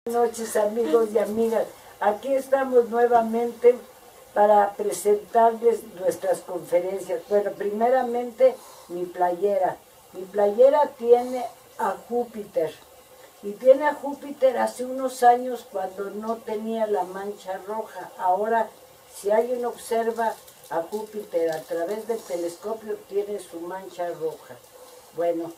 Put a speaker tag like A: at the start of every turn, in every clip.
A: Buenas noches, amigos y amigas. Aquí estamos nuevamente para presentarles nuestras conferencias. Bueno, primeramente mi playera. Mi playera tiene a Júpiter. Y tiene a Júpiter hace unos años cuando no tenía la mancha roja. Ahora, si alguien observa a Júpiter a través del telescopio, tiene su mancha roja. Bueno,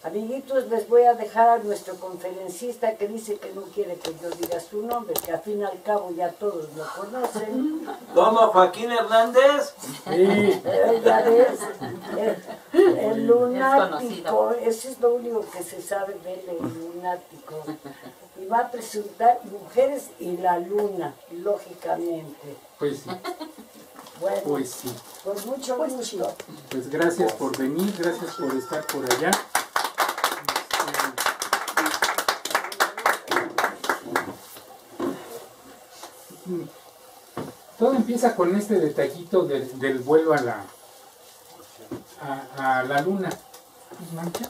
A: amiguitos, les voy a dejar a nuestro conferencista que dice que no quiere que yo diga su nombre, que al fin y al cabo ya todos lo conocen.
B: ¿Cómo, Joaquín Hernández?
A: Sí, ya ves, el lunático, eso es lo único que se sabe de él, el lunático. Y va a presentar Mujeres y la Luna, lógicamente.
C: Pues sí.
A: Bueno,
C: Pues sí.
A: con mucho gusto.
C: Pues gracias por venir, gracias por estar por allá. Todo empieza con este detallito del vuelo a la luna. ¿Es mancha?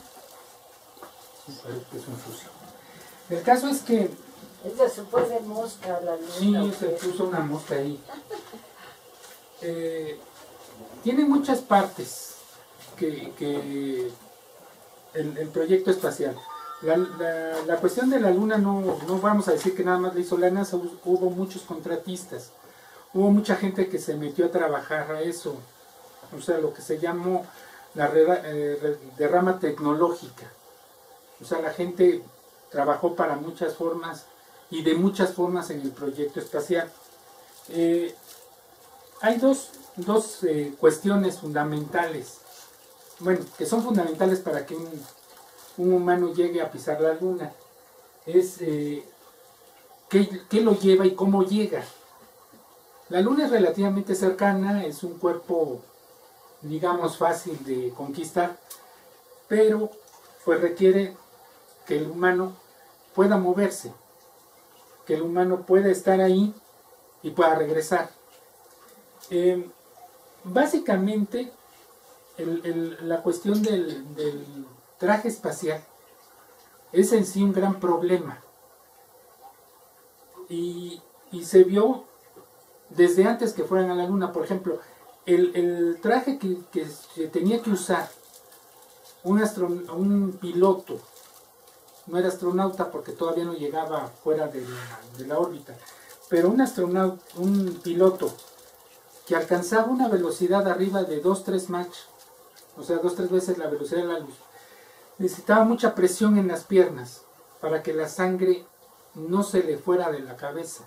C: Me parece que es un sucio. El caso es que...
A: Ella se fue de mosca a la luna.
C: Sí, se puso una mosca ahí. Tiene muchas partes que el proyecto espacial. La cuestión de la luna no vamos a decir que nada más la hizo la NASA, hubo muchos contratistas, hubo mucha gente que se metió a trabajar a eso, o sea, lo que se llamó la derrama tecnológica. O sea, la gente trabajó para muchas formas y de muchas formas en el proyecto espacial. Hay dos cuestiones fundamentales, bueno, que son fundamentales para que un humano llegue a pisar la luna. Es qué lo lleva y cómo llega. La luna es relativamente cercana, es un cuerpo, digamos, fácil de conquistar, pero pues requiere que el humano pueda moverse, que el humano pueda estar ahí y pueda regresar. Básicamente, la cuestión del traje espacial es en sí un gran problema y se vio desde antes que fueran a la luna. Por ejemplo, el traje que se tenía que usar un piloto, no era astronauta porque todavía no llegaba fuera de la órbita, pero un piloto que alcanzaba una velocidad arriba de 2-3 Mach, o sea, 2-3 veces la velocidad de la luz, necesitaba mucha presión en las piernas para que la sangre no se le fuera de la cabeza.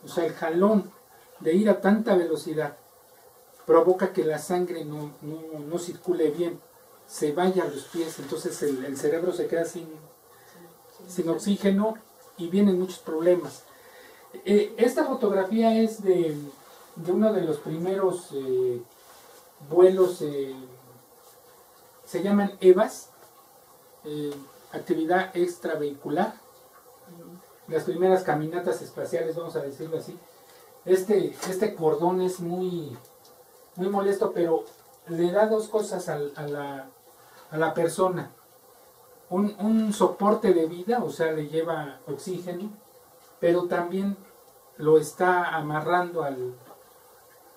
C: O sea, el jalón de ir a tanta velocidad provoca que la sangre no circule bien, se vaya a los pies, entonces el cerebro se queda sin oxígeno y vienen muchos problemas. Esta fotografía es de uno de los primeros vuelos, se llaman EVAs, actividad extravehicular, las primeras caminatas espaciales, vamos a decirlo así. Este cordón es muy molesto, pero le da dos cosas a la persona. Un soporte de vida, o sea, le lleva oxígeno, pero también lo está amarrando,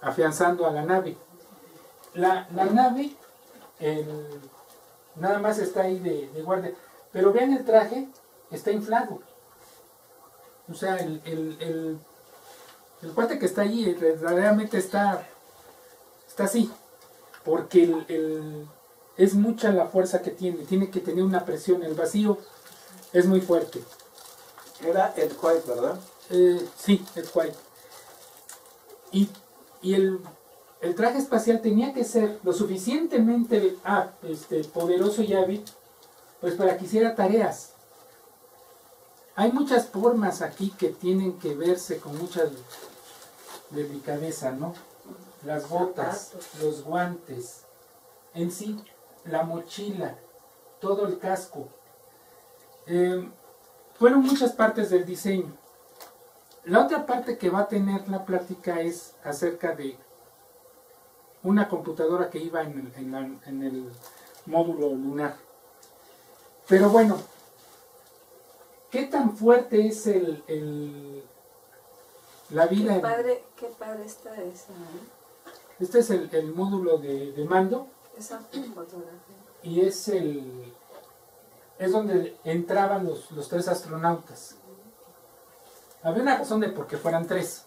C: afianzando a la nave. La nave nada más está ahí de guardia, pero vean el traje, está inflado. O sea, el cuate que está ahí verdaderamente está así, porque es mucha la fuerza que tiene que tener una presión, el vacío es muy fuerte.
B: Era Ed White, ¿verdad?
C: Sí, Ed White. Y el traje espacial tenía que ser lo suficientemente poderoso y hábil, pues para que hiciera tareas. Hay muchas formas aquí que tienen que verse con mucha delicadeza, ¿no? Las botas, los guantes, en sí, la mochila, todo el casco. Fueron muchas partes del diseño. La otra parte que va a tener la plática es acerca de una computadora que iba en el módulo lunar. Pero bueno, ¿Qué tan fuerte es la vida?
D: Qué padre está esa, ¿eh?
C: Este es el módulo de mando.
D: Esa fotografía.
C: Y es donde entraban los 3 astronautas. Había una razón de por qué fueran 3.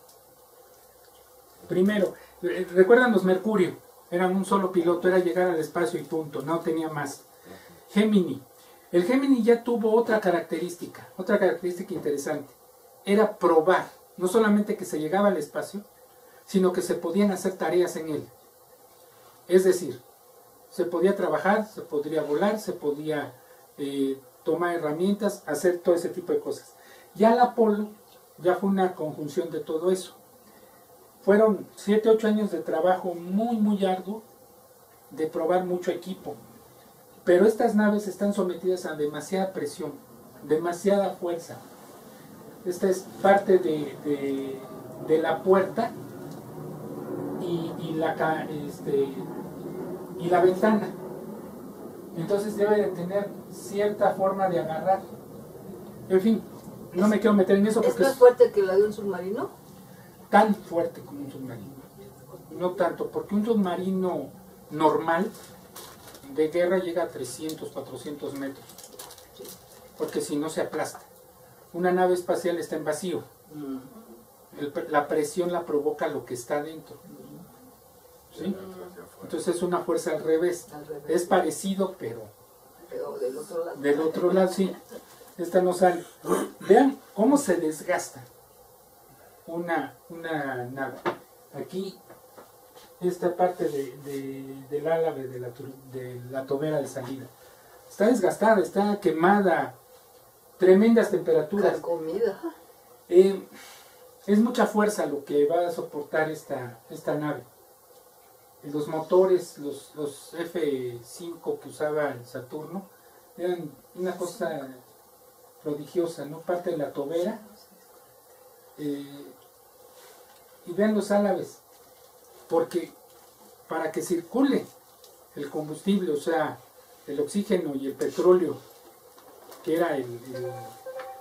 C: Primero, recuerdan los Mercurio, eran un solo piloto, era llegar al espacio y punto, no tenía más. Gemini. El Gemini ya tuvo otra característica interesante. Era probar, no solamente que se llegaba al espacio, sino que se podían hacer tareas en él. Es decir, se podía trabajar, se podría volar, se podía tomar herramientas, hacer todo ese tipo de cosas. Ya el Apolo ya fue una conjunción de todo eso. Fueron 7, 8 años de trabajo muy, muy arduo, de probar mucho equipo. Pero estas naves están sometidas a demasiada presión, demasiada fuerza. Esta es parte de la puerta y la ventana. Entonces debe de tener cierta forma de agarrar. En fin, no me quiero meter en eso porque
D: ¿Es más fuerte que la de un submarino?
C: Tan fuerte como un submarino. No tanto, porque un submarino normal de guerra llega a 300, 400 metros. Porque si no se aplasta. Una nave espacial está en vacío. La presión la provoca lo que está dentro. ¿Sí? Entonces es una fuerza al revés. Es parecido, pero
D: del otro lado.
C: Del otro lado, sí. Esta no sale. Vean cómo se desgasta una nave. Aquí, esta parte del álave de la tobera de salida. Está desgastada, está quemada. Tremendas temperaturas.
D: Comida.
C: Es mucha fuerza lo que va a soportar esta nave. Los motores, los F5 que usaba el Saturno, eran una cosa prodigiosa, ¿no? Parte de la tobera. Y vean los álabes, porque para que circule el combustible, o sea, el oxígeno y el petróleo, que era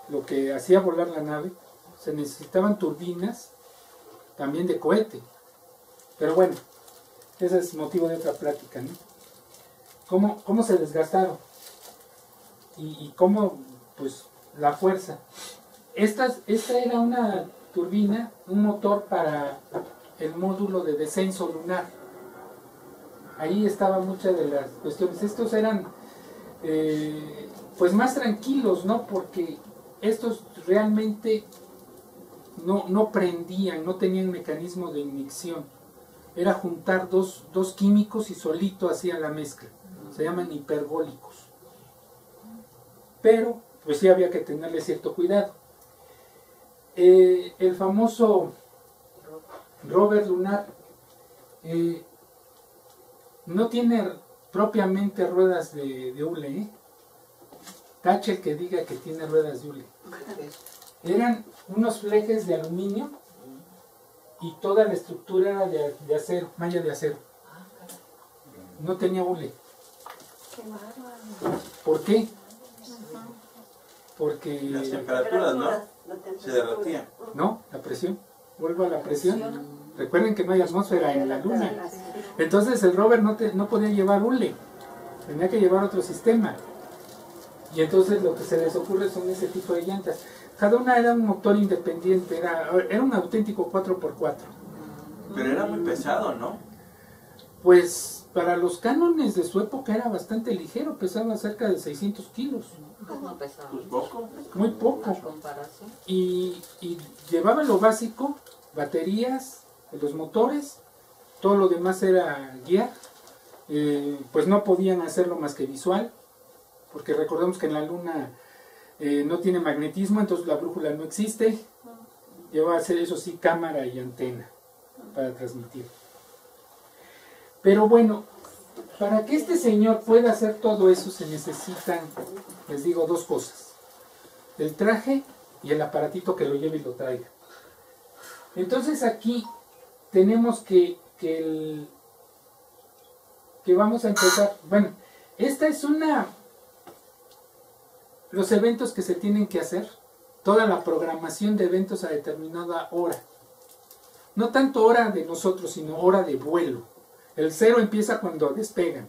C: lo que hacía volar la nave, se necesitaban turbinas también de cohete. Pero bueno, ese es motivo de otra plática, ¿no? ¿Cómo se desgastaron? Y cómo, pues, la fuerza. Esta era una turbina, un motor para el módulo de descenso lunar. Ahí estaban muchas de las cuestiones. Estos eran, pues, más tranquilos, ¿no? Porque estos realmente no prendían, no tenían mecanismo de ignición. Era juntar dos químicos y solito hacían la mezcla. Se llaman hipergólicos. Pero, pues sí había que tenerle cierto cuidado. El famoso rover lunar no tiene propiamente ruedas de hule, ¿eh? Tache el que diga que tiene ruedas de hule. Eran unos flejes de aluminio y toda la estructura era de acero, malla de acero. No tenía hule.
D: Qué bárbaro.
C: ¿Por qué? Porque...
B: Las temperaturas, ¿no? Se derretía.
C: No, la presión. Vuelvo a la presión. Recuerden que no hay atmósfera en la Luna. Entonces el rover no podía llevar hule. Tenía que llevar otro sistema. Y entonces lo que se les ocurre son ese tipo de llantas. Cada una era un motor independiente. Era un auténtico 4x4.
B: Pero era muy pesado, ¿no?
C: Pues para los cánones de su época era bastante ligero. Pesaba cerca de 600 kilos.
D: Pues no pesaba.
B: Pues poco.
C: Muy poco.
D: En comparación.
C: Y llevaba lo básico, baterías, los motores, todo lo demás era guiar. Pues no podían hacerlo más que visual, porque recordemos que en la Luna no tiene magnetismo, entonces la brújula no existe. Llevaba a hacer eso sí cámara y antena para transmitir. Pero bueno, para que este señor pueda hacer todo eso se necesitan, les digo, dos cosas: el traje y el aparatito que lo lleve y lo traiga. Entonces aquí tenemos que vamos a empezar. Bueno, esta es los eventos que se tienen que hacer toda la programación de eventos a determinada hora. No tanto hora de nosotros, sino hora de vuelo. El 0 empieza cuando despegan.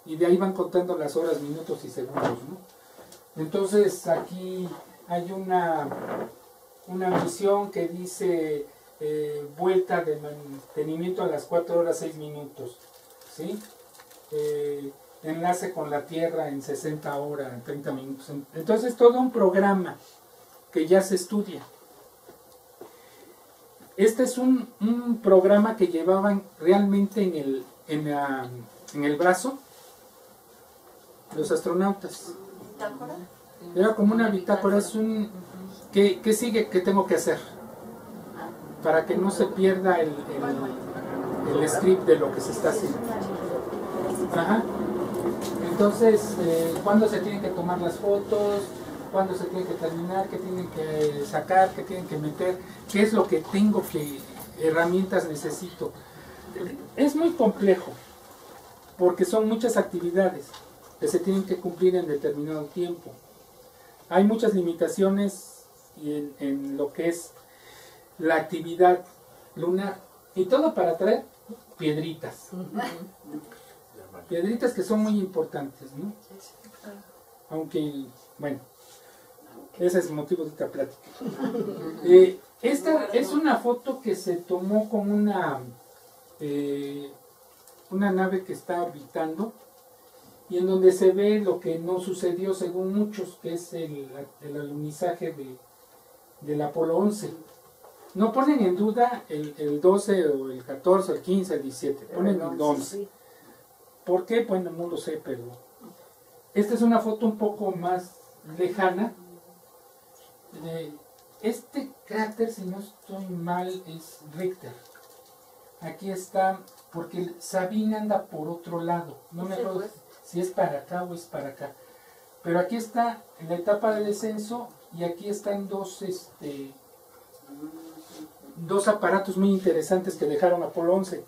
C: Y de ahí van contando las horas, minutos y segundos, ¿no? Entonces aquí hay una misión que dice vuelta de mantenimiento a las 4 horas 6 minutos. ¿Sí? Enlace con la Tierra en 60 horas, en 30 minutos. Entonces todo un programa que ya se estudia. Este es un programa que llevaban realmente en el brazo los astronautas. Era como una bitácora, es un... ¿Qué sigue? ¿Qué tengo que hacer? Para que no se pierda el script de lo que se está haciendo. Ajá. Entonces, ¿cuándo se tienen que tomar las fotos? ¿Cuándo se tienen que terminar? ¿Qué tienen que sacar? ¿Qué tienen que meter? ¿Qué es lo que tengo que... herramientas necesito? Es muy complejo, porque son muchas actividades que se tienen que cumplir en determinado tiempo. Hay muchas limitaciones en lo que es la actividad lunar, y todo para traer piedritas. Piedritas que son muy importantes, ¿no? Aunque, bueno, ese es el motivo de esta plática. Esta es una foto que se tomó con una nave que está orbitando, y en donde se ve lo que no sucedió según muchos, que es el alunizaje del Apolo 11. No ponen en duda el 12 o el 14, el 15, el 17, ponen el 11. ¿Por qué? Bueno, no lo sé, pero esta es una foto un poco más lejana. Este cráter, si no estoy mal, es Richter. Aquí está, porque Sabine anda por otro lado. No me acuerdo si es para acá o es para acá. Pero aquí está en la etapa de descenso, y aquí están dos aparatos muy interesantes que dejaron Apolo 11.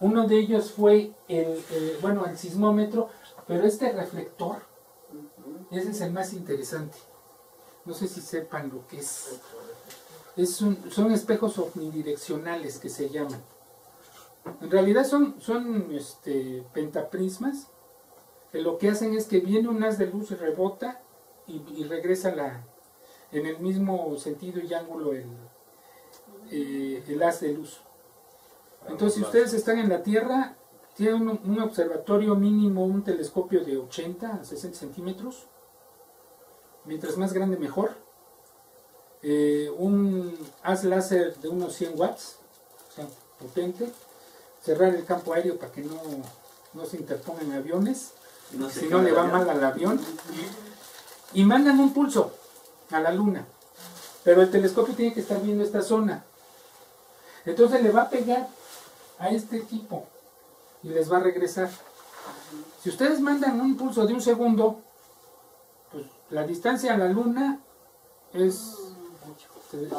C: Uno de ellos fue el sismómetro, pero este reflector, ese es el más interesante. No sé si sepan lo que es. Son espejos omnidireccionales que se llaman. En realidad son pentaprismas, que lo que hacen es que viene un haz de luz, rebota y regresa en el mismo sentido y ángulo el haz de luz. Entonces, si ustedes están en la Tierra, tienen un observatorio mínimo, un telescopio de 80 a 60 centímetros, mientras más grande mejor, un haz láser de unos 100 watts, o sea, potente, cerrar el campo aéreo para que no se interpongan aviones, si no le va mal al avión, y mandan un pulso a la Luna, pero el telescopio tiene que estar viendo esta zona. Entonces le va a pegar a este equipo y les va a regresar. Si ustedes mandan un pulso de 1 segundo, pues la distancia a la Luna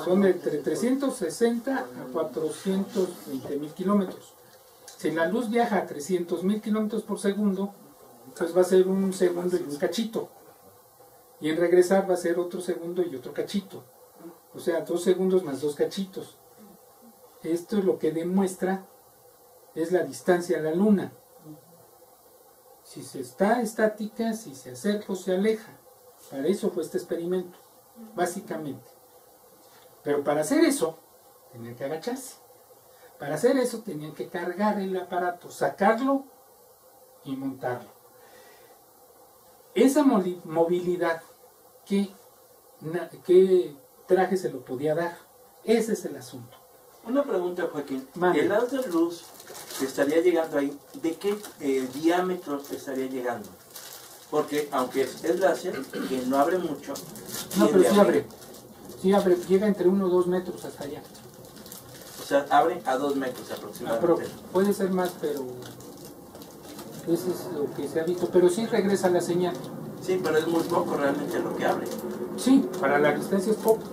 C: son de entre 360 a 420.000 kilómetros. Si la luz viaja a 300.000 kilómetros por segundo, pues va a ser 1 segundo y un cachito. Y en regresar va a ser otro segundo y otro cachito. O sea, 2 segundos más 2 cachitos. Esto es lo que demuestra es la distancia a la Luna. Si se está estática, si se acerca o se aleja. Para eso fue este experimento, básicamente. Pero para hacer eso, tenían que agacharse. Para hacer eso, tenían que cargar el aparato, sacarlo y montarlo. Esa movilidad, ¿qué traje se lo podía dar? Ese es el asunto.
B: Una pregunta, Joaquín.
C: Mande.
B: El haz de luz que estaría llegando ahí, ¿de qué diámetro estaría llegando? Porque aunque es láser, que no abre mucho.
C: No, pero sí abre. Sí abre, llega entre 1 o 2 metros hasta allá.
B: O sea, abre a 2 metros aproximadamente.
C: Pero puede ser más, pero eso es lo que se ha visto. Pero sí regresa la señal.
B: Sí, pero es muy poco realmente lo que abre.
C: Sí, para la distancia es poco.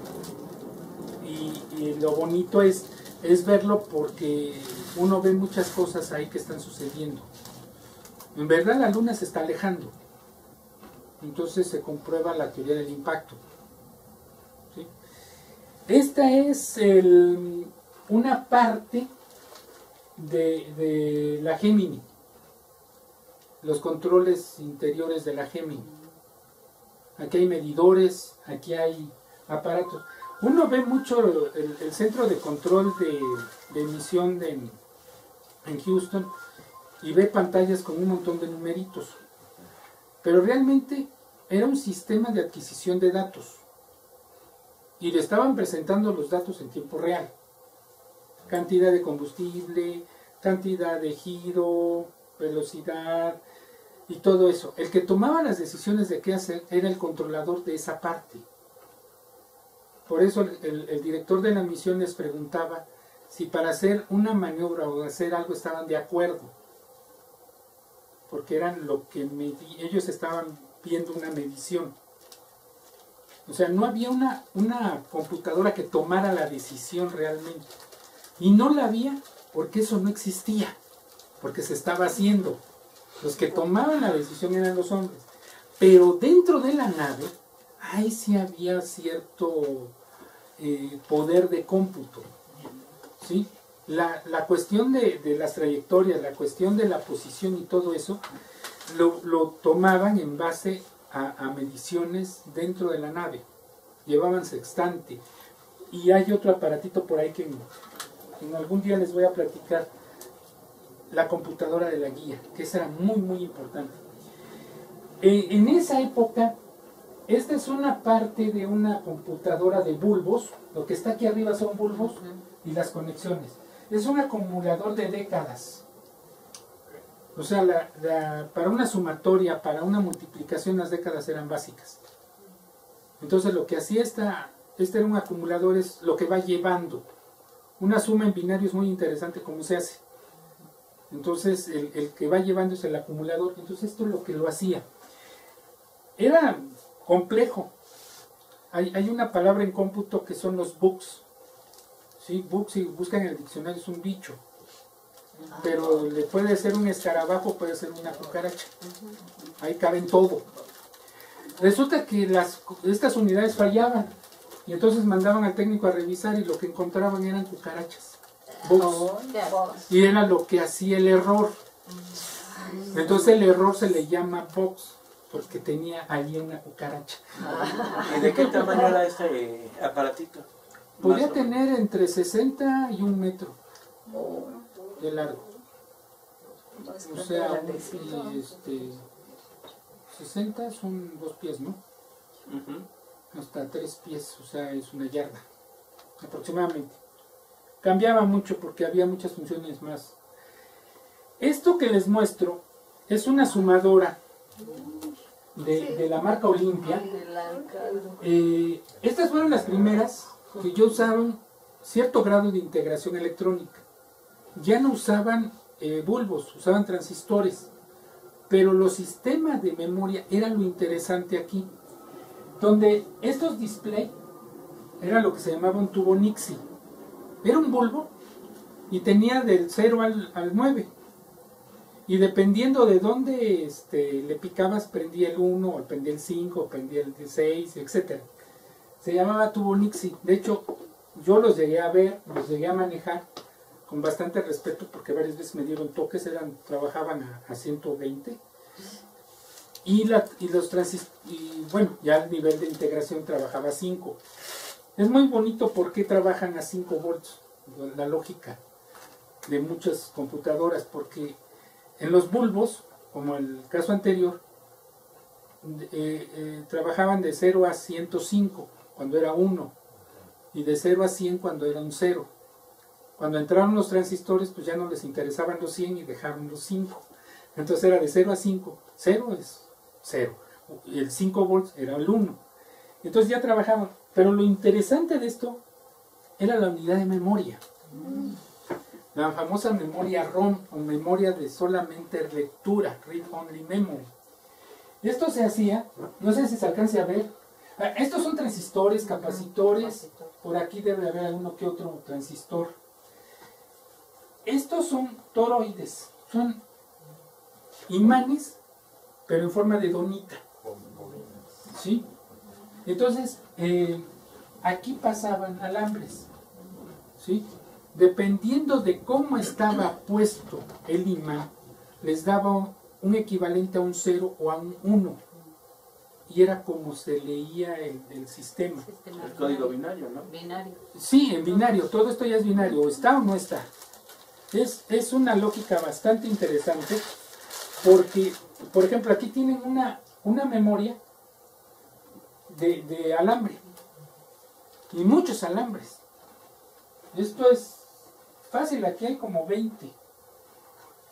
C: Y lo bonito es verlo porque uno ve muchas cosas ahí que están sucediendo. En verdad la Luna se está alejando. Entonces se comprueba la teoría del impacto. Esta es una parte de la Gemini, los controles interiores de la Gemini. Aquí hay medidores, aquí hay aparatos. Uno ve mucho el centro de control de emisión en Houston y ve pantallas con un montón de numeritos. Pero realmente era un sistema de adquisición de datos. Y le estaban presentando los datos en tiempo real. Cantidad de combustible, cantidad de giro, velocidad y todo eso. El que tomaba las decisiones de qué hacer era el controlador de esa parte. Por eso el director de la misión les preguntaba si para hacer una maniobra o hacer algo estaban de acuerdo. Porque eran lo que ellos estaban viendo una medición. O sea, no había una computadora que tomara la decisión realmente. Y no la había porque eso no existía, porque se estaba haciendo. Los que tomaban la decisión eran los hombres. Pero dentro de la nave, ahí sí había cierto poder de cómputo. ¿Sí? La cuestión de las trayectorias, la cuestión de la posición y todo eso, lo tomaban en base a mediciones dentro de la nave. Llevaban sextante. Y hay otro aparatito por ahí que en algún día les voy a platicar, la computadora de la guía, que esa era muy muy importante. En esa época, esta es una parte de una computadora de bulbos. Lo que está aquí arriba son bulbos y las conexiones. Es un acumulador de décadas. O sea, para una sumatoria, para una multiplicación, las décadas eran básicas. Entonces lo que hacía este era un acumulador, es lo que va llevando. Una suma en binario es muy interesante cómo se hace. Entonces el que va llevando es el acumulador. Entonces esto es lo que lo hacía. Era complejo. Hay una palabra en cómputo que son los bugs. ¿Sí? Bug, si buscan en el diccionario, es un bicho. Pero le puede ser un escarabajo, puede ser una cucaracha. Ahí caben todo. Resulta que estas unidades fallaban. Y entonces mandaban al técnico a revisar y lo que encontraban eran cucarachas. Bugs. Y era lo que hacía el error. Entonces el error se le llama bugs, porque tenía allí una cucaracha.
B: ¿Y de qué tamaño era este aparatito?
C: Podía tener entre 60 y 1 metro de largo. O sea, 60 son 2 pies, ¿no? Hasta 3 pies, o sea, es una yarda aproximadamente. Cambiaba mucho porque había muchas funciones más. Esto que les muestro es una sumadora de la marca Olimpia. Estas fueron las primeras que ya usaban cierto grado de integración electrónica. Ya no usaban bulbos, usaban transistores, pero los sistemas de memoria eran lo interesante aquí, donde estos display era lo que se llamaba un tubo Nixie. Era un bulbo y tenía del 0 al 9, y dependiendo de dónde le picabas, prendía el 1, o prendía el 5, o prendía el 6, etc. Se llamaba tubo Nixie. De hecho, yo los llegué a ver, los llegué a manejar con bastante respeto, porque varias veces me dieron toques, trabajaban a 120, y bueno, ya el nivel de integración trabajaba a 5. Es muy bonito porque trabajan a 5 volts, la lógica de muchas computadoras, porque en los bulbos, como el caso anterior, trabajaban de 0 a 105 cuando era 1, y de 0 a 100 cuando era un 0. Cuando entraron los transistores, pues ya no les interesaban los 100 y dejaron los 5. Entonces era de 0 a 5. 0 es 0. Y el 5 volts era el 1. Entonces ya trabajaban. Pero lo interesante de esto era la unidad de memoria. La famosa memoria ROM, o memoria de solamente lectura, Read Only Memory. Esto se hacía, no sé si se alcance a ver. Estos son transistores, capacitores. Por aquí debe haber alguno que otro transistor. Estos son toroides, son imanes, pero en forma de donita. ¿Sí? Entonces, aquí pasaban alambres, ¿sí? Dependiendo de cómo estaba puesto el imán, les daba un equivalente a un 0 o a un 1. Y era como se leía el sistema.
B: El código binario, ¿no?
D: Binario.
C: Sí, en binario, todo esto ya es binario, o está o no está. Es una lógica bastante interesante, porque, por ejemplo, aquí tienen una memoria de alambre, y muchos alambres. Esto es fácil, aquí hay como 20,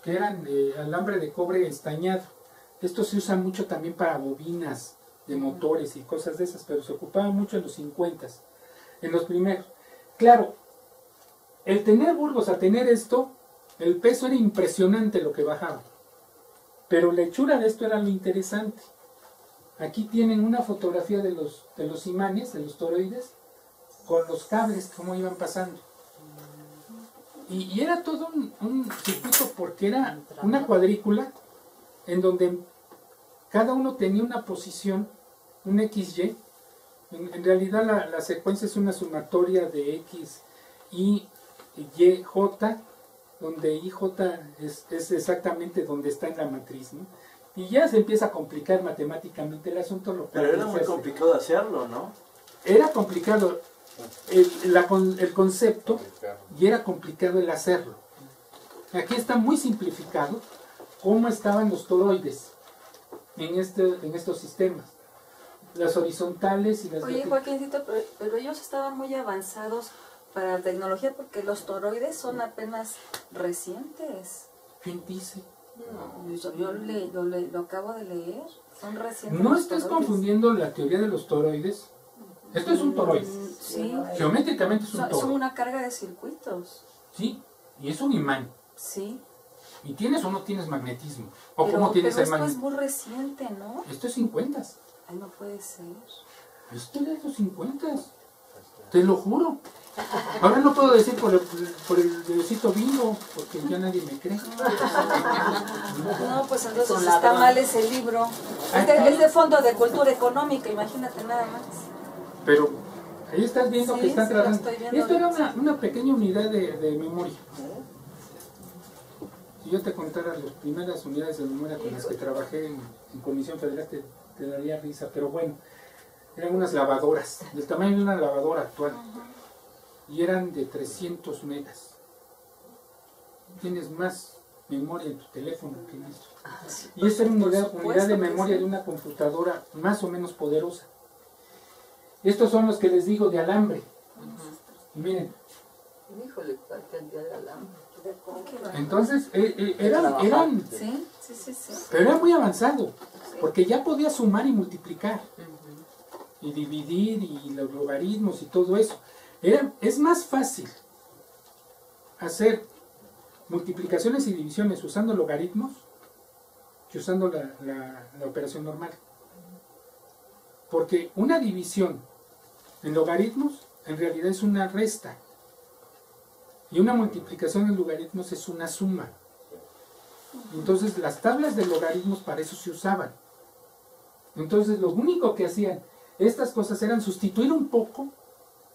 C: que eran de alambre de cobre estañado. Esto se usa mucho también para bobinas de motores y cosas de esas, pero se ocupaba mucho en los 50, en los primeros. Claro, el tener Burgos a tener esto, el peso era impresionante lo que bajaba, pero la hechura de esto era lo interesante. Aquí tienen una fotografía de los imanes, de los toroides, con los cables, cómo iban pasando. Y era todo un circuito, porque era una cuadrícula en donde cada uno tenía una posición, un XY. En realidad la secuencia es una sumatoria de X, Y, J, donde IJ es exactamente donde está en la matriz, ¿no? Y ya se empieza a complicar matemáticamente el asunto.
B: Pero era muy complicado hacerlo, ¿no?
C: Era complicado el concepto, y era complicado el hacerlo. Aquí está muy simplificado cómo estaban los toroides en estos sistemas, las horizontales y las
E: Oye, Joaquincito, pero ellos estaban muy avanzados para la tecnología, porque los toroides son apenas recientes.
C: ¿Quién dice?
E: No, yo lo acabo de leer, son recientes.
C: No
E: los
C: estés
E: toroides.
C: confundiendo la teoría de los toroides. Esto es un toroide.
E: Sí,
C: Geométricamente es un
E: son
C: toroide.
E: una carga de circuitos.
C: Sí, y es un imán.
E: Sí.
C: ¿Y tienes o no tienes magnetismo? ¿O
E: Pero,
C: cómo tienes
E: pero
C: el
E: esto es
C: magnetismo?
E: muy reciente, ¿no?
C: Esto es 50.
E: Ay, no puede ser.
C: Esto es de los 50. Te lo juro. Ahora no puedo decir por el Diosito Bingo, porque ya nadie me cree.
E: No, pues entonces
D: Son
E: está
D: ladrón.
E: mal ese libro. Es de Fondo de Cultura Económica, imagínate nada más.
C: Pero ahí estás viendo
E: Sí,
C: que están
E: sí, lo
C: tratando.
E: estoy viendo
C: Esto era
E: ahorita.
C: una pequeña unidad de memoria. Si yo te contara las primeras unidades de memoria con las que trabajé en Comisión Federal, te daría risa, pero bueno, eran unas lavadoras, del tamaño de una lavadora actual, y eran de 300 megas. Tienes más memoria en tu teléfono que en esto. Y esta era una unidad de memoria de una computadora más o menos poderosa. Estos son los que les digo de alambre. Y miren,
D: Híjole, cuál cantidad de alambre.
C: entonces eran,
E: Sí, sí, sí, sí.
C: pero era muy avanzado, porque ya podía sumar y multiplicar, y dividir, y los logaritmos y todo eso. Es más fácil hacer multiplicaciones y divisiones usando logaritmos que usando la operación normal. Porque una división en logaritmos en realidad es una resta, y una multiplicación en logaritmos es una suma. Entonces las tablas de logaritmos para eso se usaban. Entonces lo único que hacían estas cosas eran sustituir un poco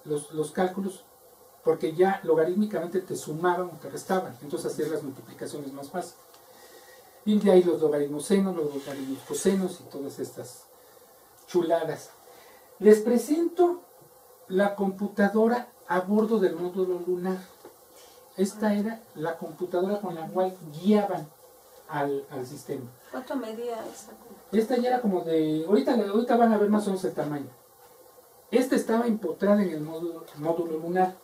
C: los cálculos, porque ya logarítmicamente te sumaban o te restaban, entonces hacías las multiplicaciones más fácil. Y de ahí los logaritmos senos, los logaritmos cosenos y todas estas chuladas. Les presento la computadora a bordo del módulo lunar. Esta era la computadora con la cual guiaban al sistema.
E: ¿Cuánto medía esa?
C: Esta ya era como de... Ahorita van a ver más o menos el tamaño. Esta estaba empotrada en el módulo lunar.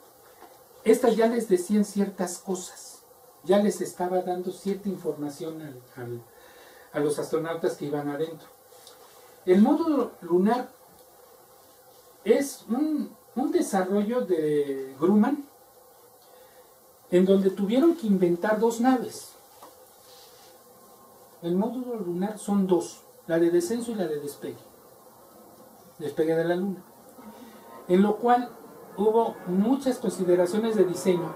C: Esta ya les decían ciertas cosas. Ya les estaba dando cierta información a los astronautas que iban adentro. El módulo lunar es un desarrollo de Grumman, en donde tuvieron que inventar dos naves. El módulo lunar son dos, la de descenso y la de despegue de la Luna, en lo cual hubo muchas consideraciones de diseño,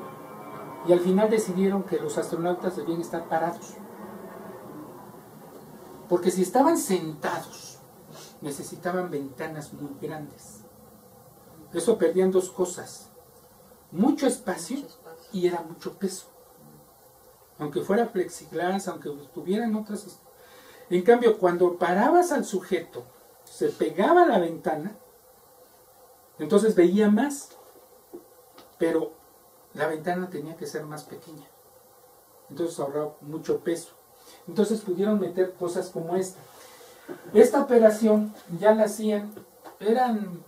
C: y al final decidieron que los astronautas debían estar parados, porque si estaban sentados necesitaban ventanas muy grandes. Eso perdían dos cosas: mucho espacio y era mucho peso. Aunque fuera plexiglas, aunque tuvieran otras... En cambio, cuando parabas al sujeto, se pegaba a la ventana, entonces veía más, pero la ventana tenía que ser más pequeña. Entonces ahorraba mucho peso. Entonces pudieron meter cosas como esta. Esta operación ya la hacían, eran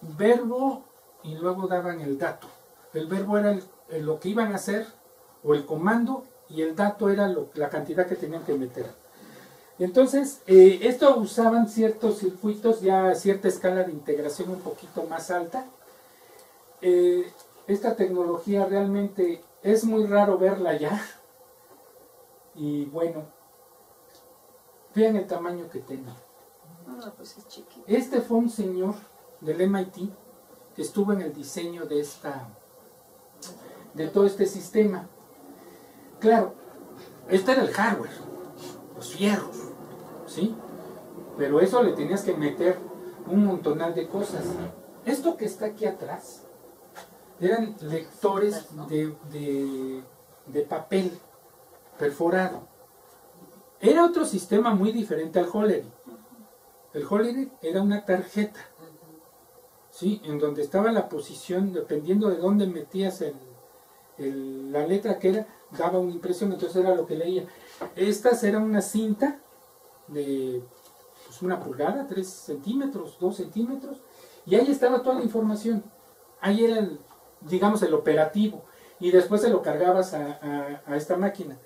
C: verbo y luego daban el dato. El verbo era lo que iban a hacer, o el comando, y el dato era la cantidad que tenían que meter. Entonces, esto usaban ciertos circuitos, ya cierta escala de integración un poquito más alta. Esta tecnología realmente es muy raro verla ya. Y bueno, vean el tamaño que tenía.
E: Ah, pues es chiquito.
C: Este fue un señor del MIT que estuvo en el diseño de todo este sistema. Claro, este era el hardware, los fierros, ¿sí? Pero eso le tenías que meter un montonal de cosas. Esto que está aquí atrás eran lectores de papel perforado. Era otro sistema muy diferente al Hollery. El Hollery era una tarjeta, ¿sí? En donde estaba la posición, dependiendo de dónde metías la letra que era, daba una impresión, entonces era lo que leía. Estas eran una cinta de pues, 1 pulgada, 3 centímetros, 2 centímetros, y ahí estaba toda la información. Ahí era digamos, el operativo, y después se lo cargabas a esta máquina.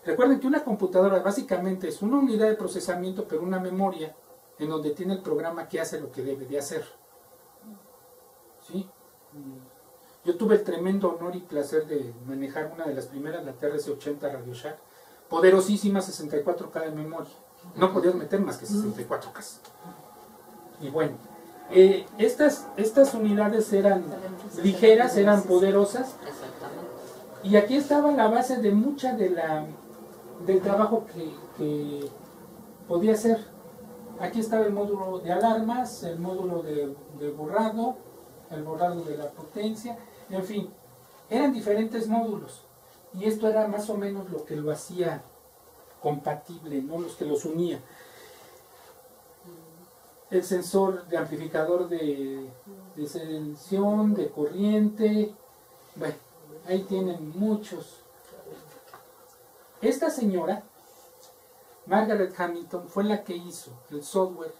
C: Recuerden que una computadora básicamente es una unidad de procesamiento, pero una memoria en donde tiene el programa que hace lo que debe de hacer. ¿Sí? Yo tuve el tremendo honor y placer de manejar una de las primeras, la TRS-80 Radio Shack, poderosísima, 64K de memoria. No podías meter más que 64K. Y bueno, estas unidades eran ligeras, eran poderosas, y aquí estaba la base de mucha del trabajo que podía hacer. Aquí estaba el módulo de alarmas, el módulo de borrado, el borrado de la potencia, en fin, eran diferentes módulos, y esto era más o menos lo que lo hacía compatible, ¿no? Los que los unía. El sensor de amplificador de selección, de corriente, bueno, ahí tienen muchos. Esta señora, Margaret Hamilton, fue la que hizo el software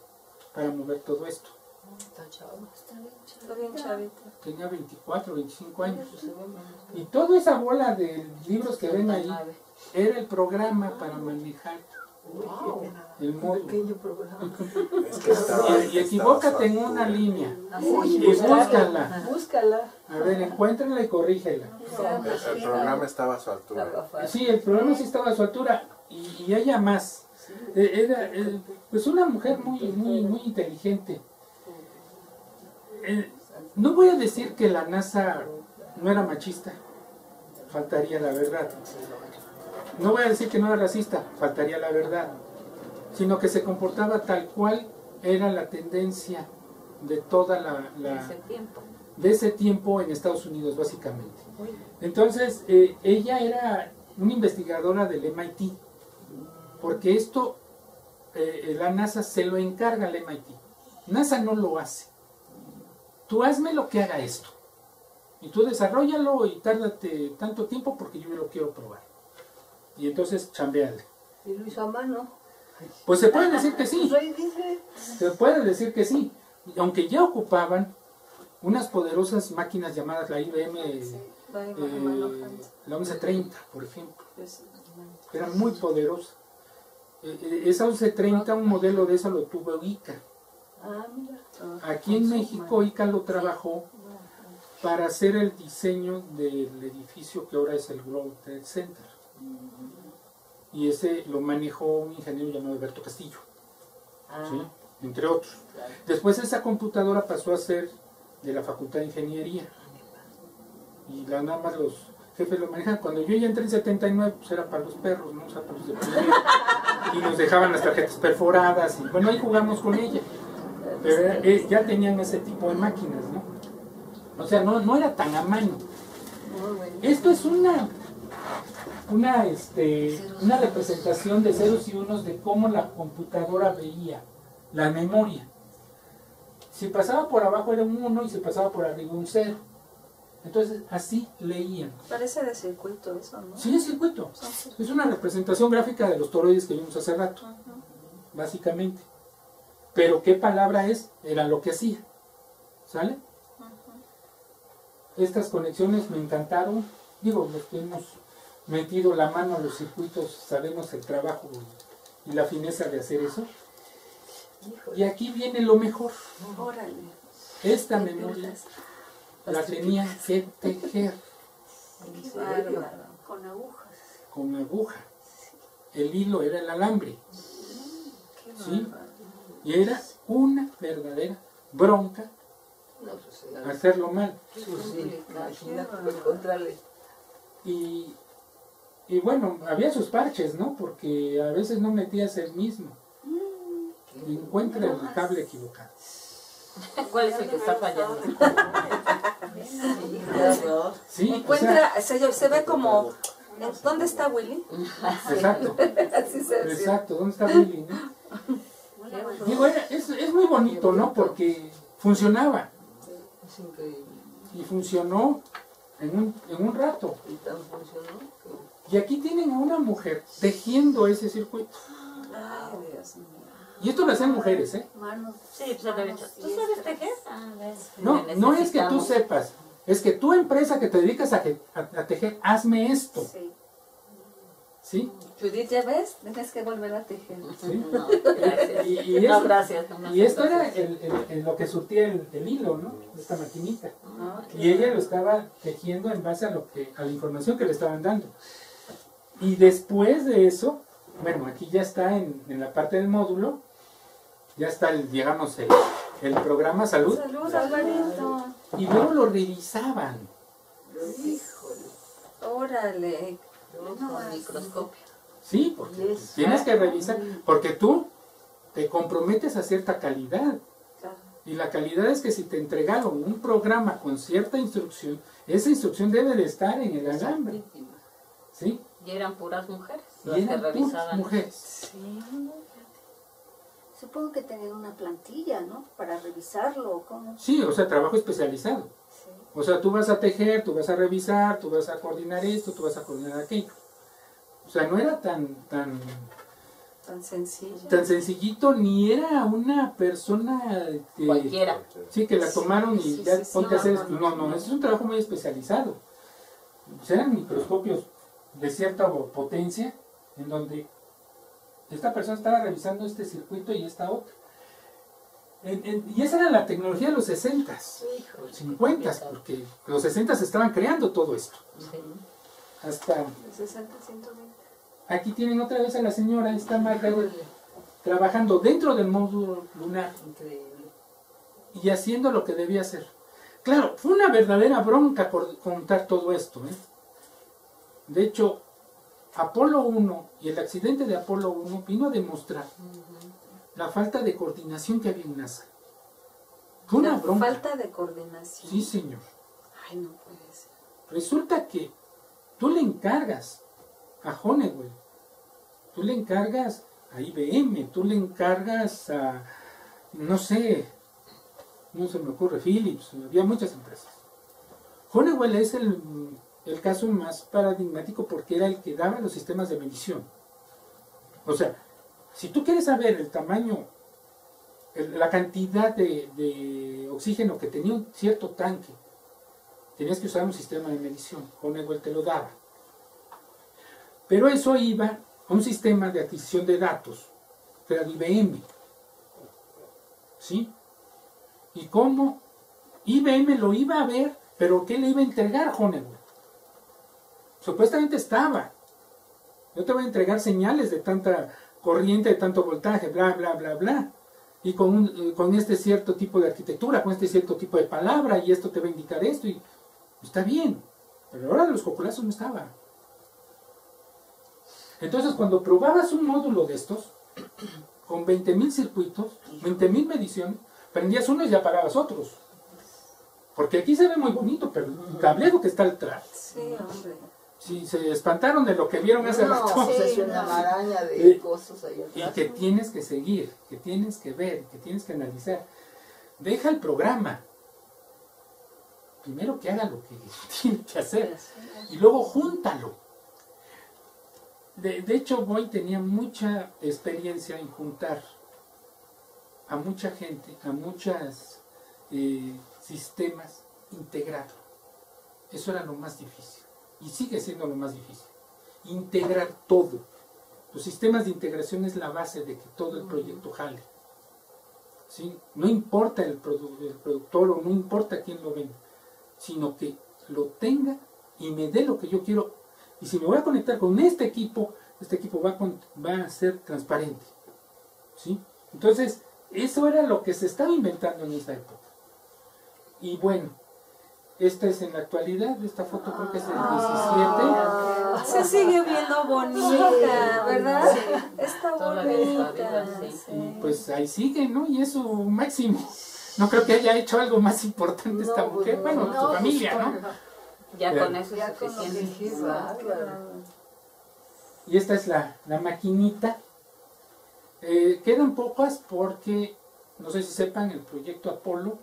C: para mover todo esto.
E: Está bien chavito.
C: Tenía 24, 25 años. Y toda esa bola de libros que ven ahí era el programa para manejar el módulo. Y equivócate en una línea y búscala. A ver, encuéntrenla y corrígela.
F: El programa estaba a su altura.
C: Sí, el programa sí estaba a su altura, y ella más. Era pues una mujer muy inteligente. No voy a decir que la NASA no era machista, faltaría la verdad. No voy a decir que no era racista, faltaría la verdad. Sino que se comportaba tal cual era la tendencia de toda de ese tiempo en Estados Unidos, básicamente. Entonces, ella era una investigadora del MIT, porque esto la NASA se lo encarga al MIT. NASA no lo hace. Tú hazme lo que haga esto, y tú desarrollalo y tárdate tanto tiempo porque yo lo quiero probar. Y entonces chambeale.
D: ¿Y lo hizo a mano?
C: Pues se puede decir que sí. Se puede decir que sí. Aunque ya ocupaban unas poderosas máquinas llamadas la IBM, la 1130, por ejemplo. Era muy poderosa. Esa 1130, un modelo de esa lo tuvo ICA. Aquí en México ICA lo trabajó para hacer el diseño del edificio que ahora es el World Trade Center. Y ese lo manejó un ingeniero llamado Alberto Castillo, ¿sí? Entre otros. Después esa computadora pasó a ser de la Facultad de Ingeniería, y nada más los jefes lo manejan. Cuando yo ya entré en 79, pues era para los perros, ¿no? O sea, para los de primero. Y nos dejaban las tarjetas perforadas, y bueno, ahí jugamos con ella. Pero ya tenían ese tipo de máquinas, ¿no? O sea, no era tan a mano.
D: Muy bueno.
C: Esto es una representación de ceros y unos de cómo la computadora veía la memoria. Si pasaba por abajo era un 1 y si pasaba por arriba un 0. Entonces así leían.
E: Parece de circuito eso, ¿no?
C: Sí, es circuito. Es una representación gráfica de los toroides que vimos hace rato, básicamente. Pero qué palabra es, era lo que hacía. ¿Sale? Estas conexiones me encantaron. Digo, los que hemos metido la mano a los circuitos sabemos el trabajo y la fineza de hacer eso. Y aquí viene lo mejor.
E: Órale.
C: Esta memoria la tenía que tejer
E: Qué bárbaro.
G: Con agujas.
C: con aguja. El hilo era el alambre.
E: Qué
C: ¿Sí?
E: bárbaro.
C: Y era una verdadera bronca
D: No, pues,
C: hacerlo mal.
D: pues sí, imagínate, pues, encontrarle.
C: Y bueno, había sus parches, ¿no? Porque a veces no metías el mismo. Encuentra el cable equivocado.
G: ¿Cuál es el que está fallando?
C: Sí,
E: Encuentra, se ve como, ¿dónde está Willy?
C: exacto,
E: Así se ve.
C: exacto. ¿Dónde está Willy, no? Digo, es muy bonito, ¿no? Porque funcionaba.
D: Es increíble.
C: Y funcionó en un rato.
D: Y tan funcionó que...
C: Y aquí tienen a una mujer tejiendo ese circuito.
E: Ay, Dios mío.
C: Y esto lo hacen mujeres, ¿eh?
G: Manos. Sí, pues lo he dicho. ¿Tú sabes tejer? Ah, ves.
C: No es que tú sepas, es que tu empresa que te dedicas a tejer, hazme esto.
G: Sí.
C: ¿Sí?
E: Judith, ¿ya ves? Tienes que volver a tejer.
C: ¿Sí?
G: No, gracias.
C: Y
G: No,
C: eso-
G: gracias. No,
C: Y esto era lo que surtía el hilo, ¿no? Esta maquinita. Y ella lo estaba tejiendo en base a la información que le estaban dando. Y después de eso, bueno, aquí ya está en la parte del módulo, ya está, digamos, el programa salud.
E: Salud, Alvarito.
C: Y luego lo revisaban.
E: Órale.
G: con microscopio.
C: Sí, porque tienes que revisar, porque tú te comprometes a cierta calidad.
E: Claro.
C: Y la calidad es que si te entregaron un programa con cierta instrucción, esa instrucción debe de estar en el alambre. ¿Sí?
G: Y eran puras mujeres
C: Y
G: las que
C: eran puras
G: revisaban.
C: mujeres.
E: Sí.
G: Supongo que tenían una plantilla, ¿no? Para revisarlo, ¿o cómo?
C: Sí, o sea, trabajo especializado.
G: Sí.
C: O sea, tú vas a tejer, tú vas a revisar, tú vas a coordinar esto, tú vas a coordinar aquello. O sea, no era tan
E: Tan sencillo.
C: sencillito, ni era una persona que,
G: Cualquiera.
C: sí, que la tomaron y
E: Sí,
C: ya
E: sí, sí,
C: ponte a hacer esto.
E: no,
C: No, es un trabajo muy especializado. O sea, eran microscopios de cierta potencia, en donde esta persona estaba revisando este circuito y esta otra. Y esa era la tecnología de los 60s, 50s, porque los 60s estaban creando todo esto. Hasta
E: De 60 a 120.
C: aquí tienen otra vez a la señora, esta Margaret, trabajando dentro del módulo lunar
D: Increíble.
C: y haciendo lo que debía hacer. Claro, fue una verdadera bronca por contar todo esto, ¿eh? De hecho, Apolo 1 y el accidente de Apolo 1 vino a demostrar la falta de coordinación que había en NASA. Fue una
E: La
C: bronca.
E: falta de coordinación.
C: Sí, señor.
E: Ay, no puede ser.
C: Resulta que tú le encargas a Honeywell, tú le encargas a IBM, tú le encargas a, no sé, no se me ocurre, Philips, había muchas empresas. Honeywell es el caso más paradigmático porque era el que daba los sistemas de medición. O sea, si tú quieres saber el tamaño, la cantidad de oxígeno que tenía un cierto tanque, tenías que usar un sistema de medición. Honeywell te lo daba. Pero eso iba a un sistema de adquisición de datos, que era de IBM. ¿Sí? Y cómo IBM lo iba a ver, pero ¿qué le iba a entregar Honeywell? Supuestamente estaba. Yo te voy a entregar señales de tanta corriente, de tanto voltaje, bla, bla, bla, bla. Y con este cierto tipo de arquitectura, con este cierto tipo de palabra, y esto te va a indicar esto, y está bien. Pero ahora los coculazos no estaban. Entonces, cuando probabas un módulo de estos, con 20.000 circuitos, 20.000 mediciones, prendías unos y apagabas otros. Porque aquí se ve muy bonito, pero el cableado que está atrás.
E: Sí, hombre.
C: Sí, se espantaron de lo que vieron hace rato.
D: No, es una maraña de cosas ahí
C: Y
D: atrás.
C: que tienes que seguir, que tienes que ver, que tienes que analizar. Deja el programa. Primero que haga lo que tiene que hacer. Y luego júntalo. De hecho, Boy tenía mucha experiencia en juntar a mucha gente, a muchos sistemas integrados. Eso era lo más difícil. Y sigue siendo lo más difícil. Integrar todo. Los sistemas de integración es la base de que todo el proyecto jale. ¿Sí? No importa el productor o no importa quién lo venda, sino que lo tenga y me dé lo que yo quiero. Y si me voy a conectar con este equipo va a ser transparente. ¿Sí? Entonces, eso era lo que se estaba inventando en esa época. Y bueno, esta es en la actualidad, esta foto creo que es del 17.
E: Se sigue viendo bonita, ¿verdad?
D: Sí.
E: Está
D: Todavía está
E: bonita.
D: viva, sí.
E: Sí.
C: Pues ahí sigue, ¿no? Y es su máximo. No creo que haya hecho algo más importante esta
D: No,
C: mujer.
D: pues no,
C: Bueno, su familia, ¿no?
E: Ya
C: Bien.
E: con eso es
G: Ya con lo que
E: suficiente.
D: Qué bárbaro.
C: Y esta es la maquinita. Quedan pocas porque, no sé si sepan, el proyecto Apolo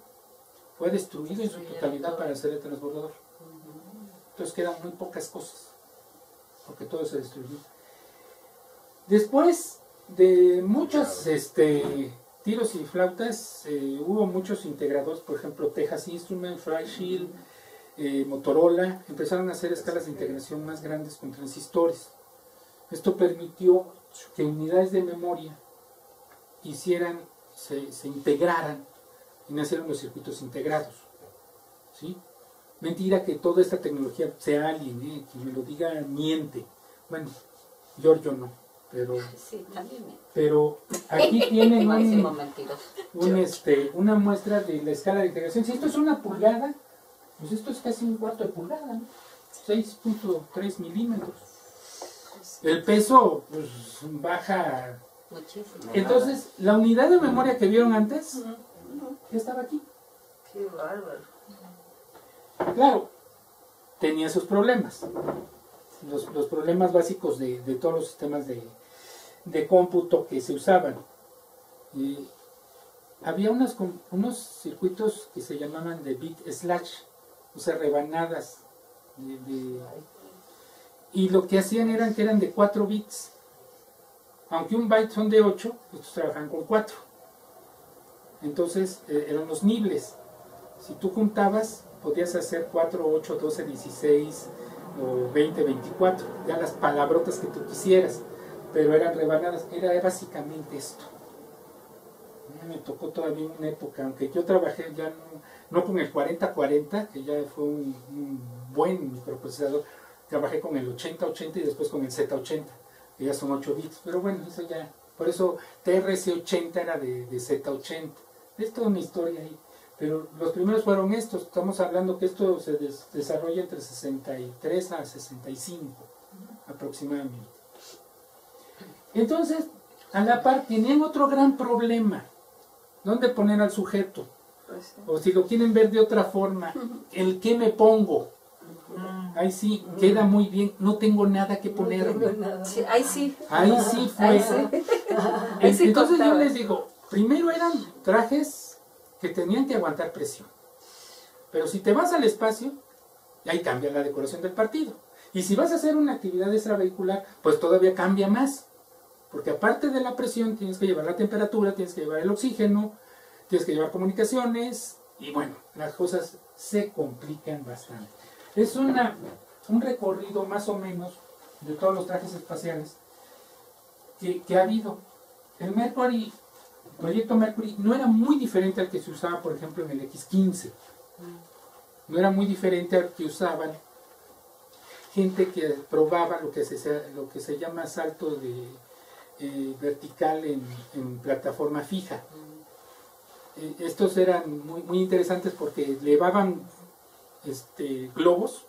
C: fue destruido en su totalidad para hacer el transbordador. Entonces quedan muy pocas cosas, porque todo se destruyó. Después de muchos tiros y flautas, hubo muchos integradores, por ejemplo, Texas Instruments, Fairchild, Motorola, empezaron a hacer escalas de integración más grandes con transistores. Esto permitió que unidades de memoria se integraran y nacieron los circuitos integrados. ¿Sí? Mentira que toda esta tecnología sea alguien, quien me lo diga miente. Bueno, Giorgio no,
E: Sí, también.
C: pero aquí tienen
E: Máximo mentiroso.
C: una muestra de la escala de integración. Si esto es 1 pulgada, pues esto es casi 1/4 de pulgada, ¿no? 6.3 milímetros. El peso pues baja.
E: Muchísimo.
C: Entonces, la unidad de memoria que vieron antes, ya estaba aquí.
D: Qué bárbaro.
C: Claro, tenía sus problemas. Los problemas básicos de todos los sistemas de cómputo que se usaban. Había unos circuitos que se llamaban de bit slash, o sea, rebanadas. Y lo que hacían que eran de 4 bits. Aunque un byte son de 8, estos trabajan con 4. Entonces eran los nibles. Si tú juntabas, podías hacer 4, 8, 12, 16 o 20, 24. Ya las palabrotas que tú quisieras. Pero eran rebanadas. Era básicamente esto. Me tocó todavía una época, aunque yo trabajé ya no con el 4040, que ya fue un buen microprocesador. Trabajé con el 8080 y después con el Z80. Que ya son 8 bits, pero bueno, eso ya, por eso TRC80 era de Z80, es toda una historia ahí, pero los primeros fueron estos, estamos hablando que esto se desarrolla entre 63 a 65 aproximadamente. Entonces, a la par tenían otro gran problema, ¿dónde poner al sujeto?
E: Pues,
C: O si lo quieren ver de otra forma, ¿el qué me pongo? Ahí sí, queda muy bien, no tengo nada que ponerme.
E: sí, ahí sí.
C: Ahí sí fue.
E: Ahí sí. Ahí sí
C: Entonces yo
E: costaba.
C: les digo, primero eran trajes que tenían que aguantar presión. Pero si te vas al espacio, ahí cambia la decoración del partido. Y si vas a hacer una actividad extravehicular, pues todavía cambia más. Porque aparte de la presión, tienes que llevar la temperatura, tienes que llevar el oxígeno, tienes que llevar comunicaciones, y bueno, las cosas se complican bastante. Es un recorrido más o menos de todos los trajes espaciales que ha habido. El proyecto Mercury no era muy diferente al que se usaba, por ejemplo, en el X-15. No era muy diferente al que usaban gente que probaba lo que se llama salto vertical en plataforma fija. Estos eran muy interesantes porque llevaban globos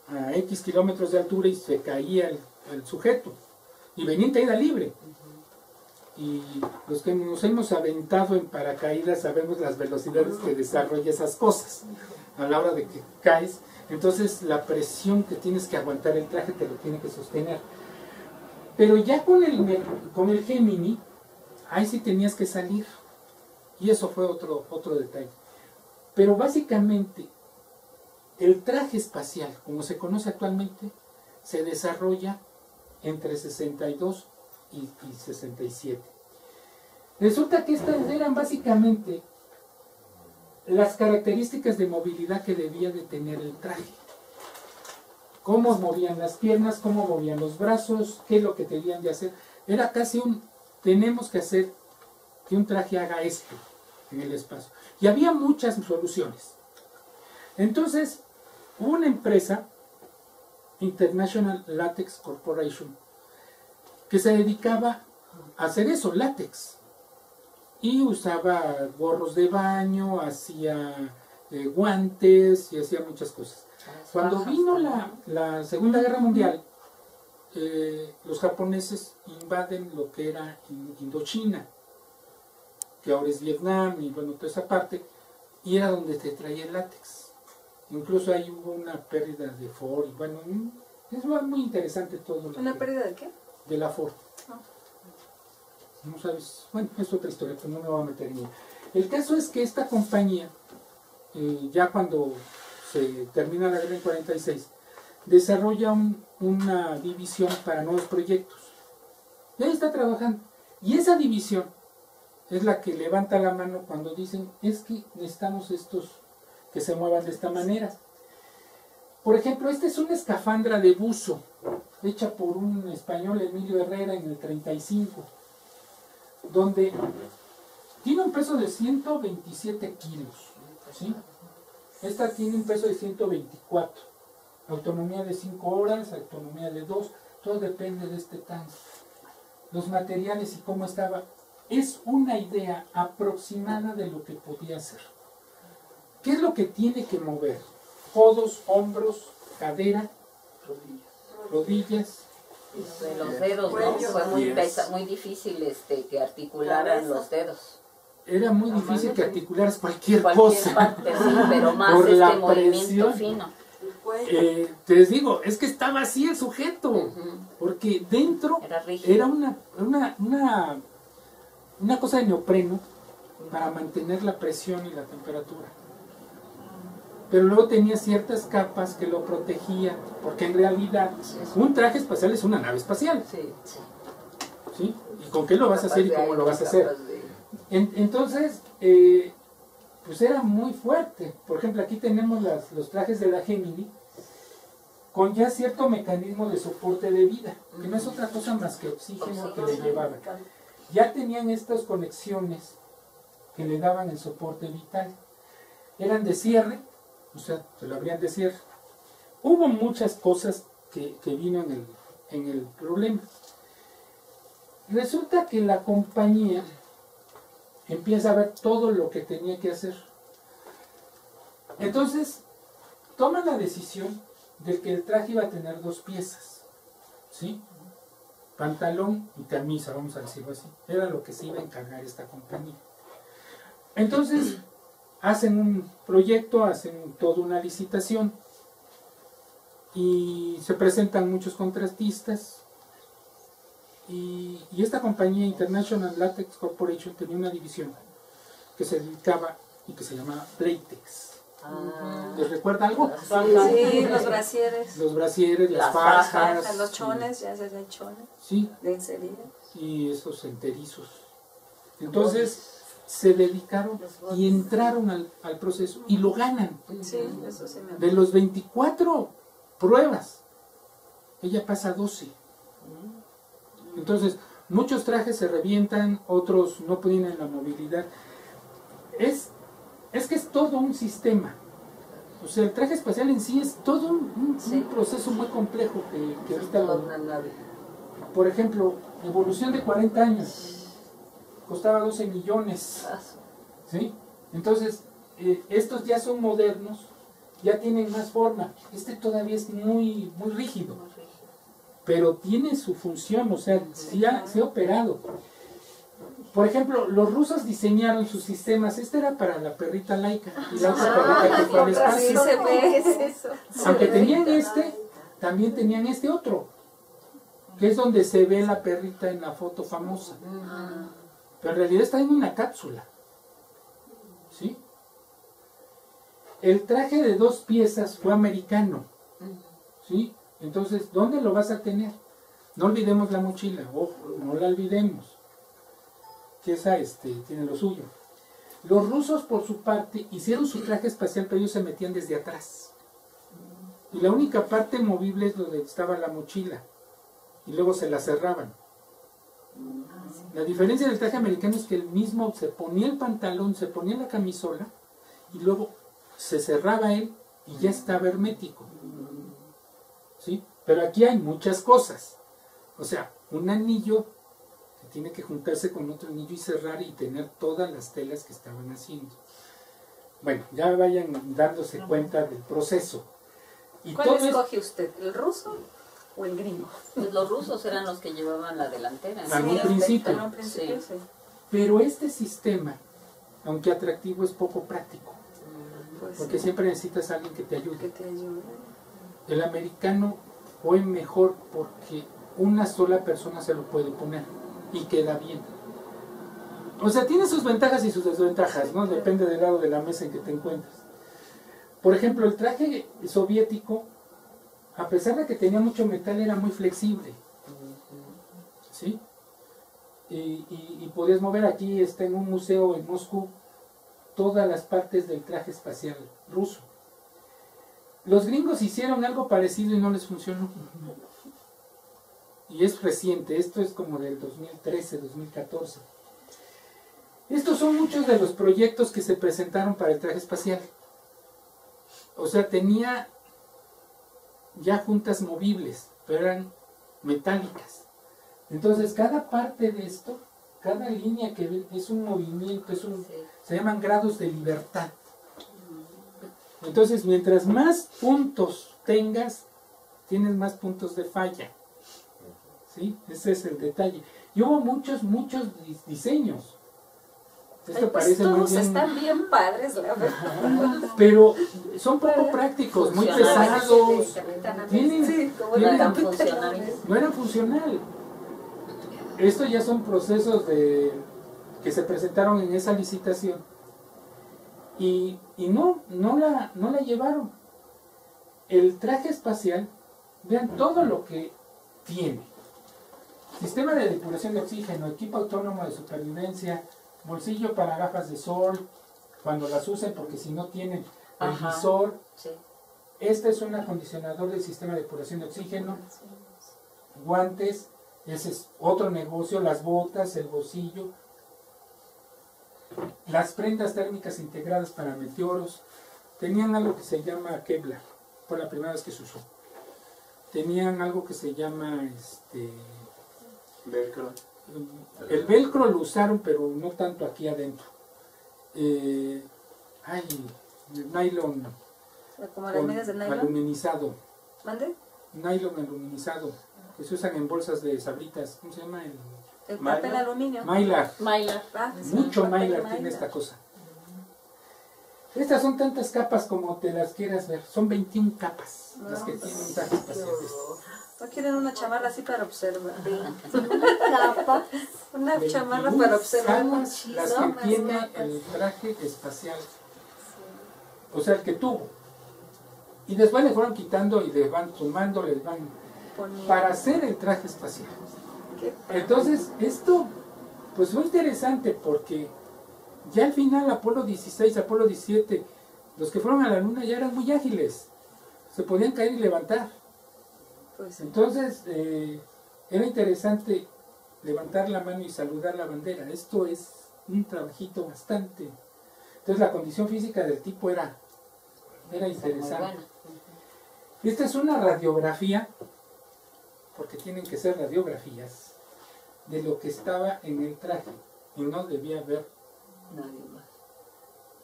C: a X kilómetros de altura y se caía el sujeto y venía en caída libre y los que nos hemos aventado en paracaídas sabemos las velocidades que desarrolla esas cosas a la hora de que caes. Entonces la presión que tienes que aguantar el traje te lo tiene que sostener. Pero ya con el Gemini, ahí sí tenías que salir. Y eso fue otro detalle. Pero básicamente, el traje espacial, como se conoce actualmente, se desarrolla entre 62 y 67. Resulta que estas eran básicamente las características de movilidad que debía de tener el traje. Cómo movían las piernas, cómo movían los brazos, qué es lo que tenían de hacer. Era casi tenemos que hacer que un traje haga esto en el espacio. Y había muchas soluciones. Entonces, hubo una empresa, International Latex Corporation, que se dedicaba a hacer eso, látex. Y usaba gorros de baño, hacía guantes y hacía muchas cosas. Cuando vino la Segunda Guerra Mundial, los japoneses invaden lo que era Indochina, que ahora es Vietnam y bueno, toda esa parte, y era donde se traía el látex. Incluso ahí hubo una pérdida de Ford, y bueno, es muy interesante todo.
E: ¿Una pérdida de qué?
C: De la Ford. No sabes, bueno, es otra historia, pero no me voy a meter en ella. El caso es que esta compañía, ya cuando se termina la guerra en 46, desarrolla una división para nuevos proyectos. Y ahí está trabajando. Y esa división es la que levanta la mano cuando dicen, es que necesitamos estos que se muevan de esta manera. Por ejemplo, esta es una escafandra de buzo, hecha por un español, Emilio Herrera, en el 35, donde tiene un peso de 127 kilos, ¿sí? Esta tiene un peso de 124, autonomía de 5 horas, autonomía de 2, todo depende de este tanque. Los materiales y cómo estaba, es una idea aproximada de lo que podía hacer. ¿Qué es lo que tiene que mover? Codos, hombros, cadera, rodillas.
H: De los dedos, ¿no? Fue muy difícil que articularan los dedos.
C: Era muy difícil que articularas cualquier cosa.
H: Parte, sí, pero más
C: por la
H: movimiento
C: presión.
H: fino.
C: Te digo, es que estaba así el sujeto, porque dentro era una cosa de neopreno para mantener la presión y la temperatura. Pero luego tenía ciertas capas que lo protegían, porque en realidad un traje espacial es una nave espacial. ¿Sí? ¿Y con qué lo vas a hacer y cómo lo vas a hacer? Entonces, pues era muy fuerte. Por ejemplo, aquí tenemos los trajes de la Gemini, con ya cierto mecanismo de soporte de vida, que no es otra cosa más que oxígeno que le llevaban. Ya tenían estas conexiones que le daban el soporte vital. Eran de cierre, o sea, se lo abrían de cierre. Hubo muchas cosas que vino en el problema. Resulta que la compañía empieza a ver todo lo que tenía que hacer. Entonces, toman la decisión de que el traje iba a tener 2 piezas, ¿sí? Pantalón y camisa, vamos a decirlo así. Era lo que se iba a encargar esta compañía. Entonces, hacen un proyecto, hacen toda una licitación y se presentan muchos contratistas. Y esta compañía, International Latex Corporation, tenía una división que se dedicaba y que se llamaba Playtex. ¿Les recuerda algo?
E: Sí, los brasieres.
C: Los brasieres, las fajas.
E: Los chones, ya se hacen chones.
C: Sí.
E: De ensería.
C: Y esos enterizos. Entonces se dedicaron y entraron al proceso y lo ganan.
E: Sí, eso sí me
C: De los 24 pruebas, ella pasa 12. Entonces, muchos trajes se revientan, otros no tienen la movilidad. Es que es todo un sistema. O sea, el traje espacial en sí es todo un proceso muy complejo que ahorita por ejemplo, evolución de 40 años costaba 12 millones. ¿Sí? Entonces, estos ya son modernos, ya tienen más forma. Este todavía es muy rígido, pero tiene su función, o sea, se ha operado. por ejemplo, los rusos diseñaron sus sistemas. Este era para la perrita laica y la otra perrita que fue al
E: Sí
C: espacio.
E: se ve.
G: ¿Qué es eso?
C: Aunque tenían este, también tenían este otro, que es donde se ve la perrita en la foto famosa. Pero en realidad está en una cápsula. ¿Sí? El traje de 2 piezas fue americano. ¿Sí? Entonces, ¿dónde lo vas a tener? No olvidemos la mochila, ojo, no la olvidemos. Que esa tiene lo suyo. Los rusos, por su parte, hicieron su traje espacial, pero ellos se metían desde atrás. Y la única parte movible es donde estaba la mochila. Y luego se la cerraban. La diferencia del traje americano es que el mismo se ponía el pantalón, se ponía la camisola, y luego se cerraba él y ya estaba hermético. ¿Sí? Pero aquí hay muchas cosas. O sea, un anillo que tiene que juntarse con otro anillo y cerrar y tener todas las telas que estaban haciendo. Bueno, ya vayan dándose cuenta del proceso. Y
E: ¿Cuál
C: todo
E: escoge usted? ¿El ruso o el gringo?
H: Pues los rusos eran los que llevaban la delantera.
C: En un principio.
E: En un principio, sí.
C: Pero este sistema, aunque atractivo, es poco práctico.
E: Pues
C: Porque
E: sí,
C: siempre necesitas a alguien que te
E: que
C: ayude.
E: te ayude.
C: El americano fue mejor porque una sola persona se lo puede poner y queda bien. O sea, tiene sus ventajas y sus desventajas, ¿no? Depende del lado de la mesa en que te encuentres. Por ejemplo, el traje soviético, a pesar de que tenía mucho metal, era muy flexible. ¿Sí? Y podías mover aquí, está en un museo en Moscú, todas las partes del traje espacial ruso. Los gringos hicieron algo parecido y no les funcionó. Y es reciente, esto es como del 2013, 2014. Estos son muchos de los proyectos que se presentaron para el traje espacial. O sea, tenía ya juntas movibles, pero eran metálicas. Entonces, cada parte de esto, cada línea que ven, es un movimiento, se llaman grados de libertad. Entonces, mientras más puntos tengas, tienes más puntos de falla. ¿Sí? Ese es el detalle. Y hubo muchos diseños. Esto
E: Ay, pues
C: parece muy
E: todos
C: bien,
E: están bien padres, la verdad.
C: pero son poco prácticos, muy
H: Funcionales.
C: pesados. Tienen,
E: Sí, como
H: No
C: tienen-
H: eran funcionales.
C: no eran funcional. Esto ya son procesos que se presentaron en esa licitación y no la llevaron. El traje espacial, vean todo lo que tiene. Sistema de depuración de oxígeno, equipo autónomo de supervivencia, bolsillo para gafas de sol, cuando las usen, porque si no tienen el
H: Ajá.
C: visor.
H: Sí.
C: Este es un acondicionador del sistema de depuración de oxígeno, guantes, ese es otro negocio, las botas, el bolsillo, las prendas térmicas integradas para meteoros. Tenían algo que se llama Kevlar, fue la primera vez que se usó. Tenían algo que se llama
B: Velcro.
C: el velcro lo usaron, pero no tanto aquí adentro. Nylon
E: Como las
C: con
E: medias de nylon.
C: aluminizado.
E: ¿Mande?
C: Nylon aluminizado, que se usan en bolsas de sabritas. ¿Cómo se llama?
E: El
B: Mylar.
E: papel aluminio.
C: Mylar.
H: Mylar.
E: Ah, sí,
C: Mucho
E: papel
C: Mylar tiene esta cosa. Estas son tantas capas como te las quieras ver. Son 21 capas las que tienen un traje espacial.
E: ¿No quieren una chamarra así para observar?
G: Capa.
E: Una chamarra
C: 21
E: para observar.
C: capas las que
E: Muchísimas
C: tiene
E: capas.
C: el traje espacial. O sea, el que tuvo. Y después le fueron quitando y le van sumando, les van
E: Poniendo.
C: para hacer el traje espacial.
E: Qué padre.
C: Entonces, esto pues fue interesante porque ya al final Apolo 16, Apolo 17, los que fueron a la luna ya eran muy ágiles, se podían caer y levantar.
E: Pues sí.
C: Entonces, era interesante levantar la mano y saludar la bandera. Esto es un trabajito bastante. Entonces, la condición física del tipo era
H: Muy
C: interesante.
H: buena.
C: Esta es una radiografía, porque tienen que ser radiografías, de lo que estaba en el traje. Y no debía haber
H: Nadie más.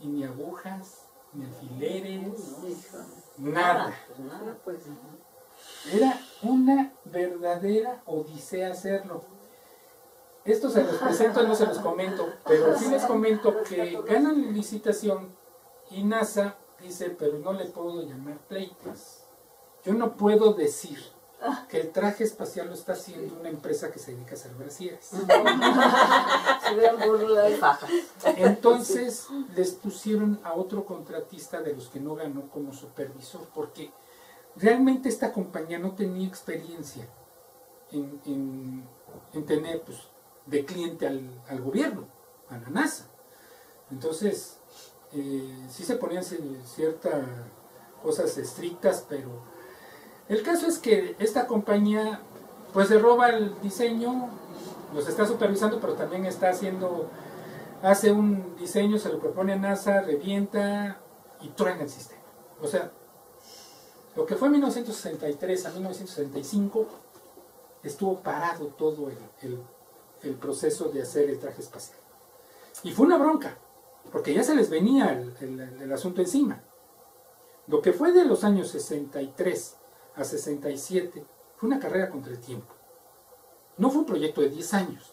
C: y ni agujas, ni alfileres,
E: Hijo.
C: nada.
H: Pues nada.
E: Pues,
C: Era una verdadera odisea hacerlo. Esto se los presento, no se los comento, pero sí les comento que ganan la licitación y NASA dice, pero no le puedo llamar Playtex. Yo no puedo decir que el traje espacial lo está haciendo una empresa que se dedica a hacer brasieres.
D: Se vean burlas.
H: Fajas.
C: Entonces les pusieron a otro contratista de los que no ganó como supervisor, porque realmente esta compañía no tenía experiencia en tener pues, de cliente al gobierno, a la NASA. Entonces, sí se ponían ciertas cosas estrictas, pero el caso es que esta compañía pues se roba el diseño, los está supervisando, pero también está hace un diseño, se lo propone a NASA, revienta y truena el sistema. O sea, lo que fue 1963 a 1965 estuvo parado todo el proceso de hacer el traje espacial. Y fue una bronca, porque ya se les venía el asunto encima. Lo que fue de los años 63 a 67 fue una carrera contra el tiempo. No fue un proyecto de 10 años.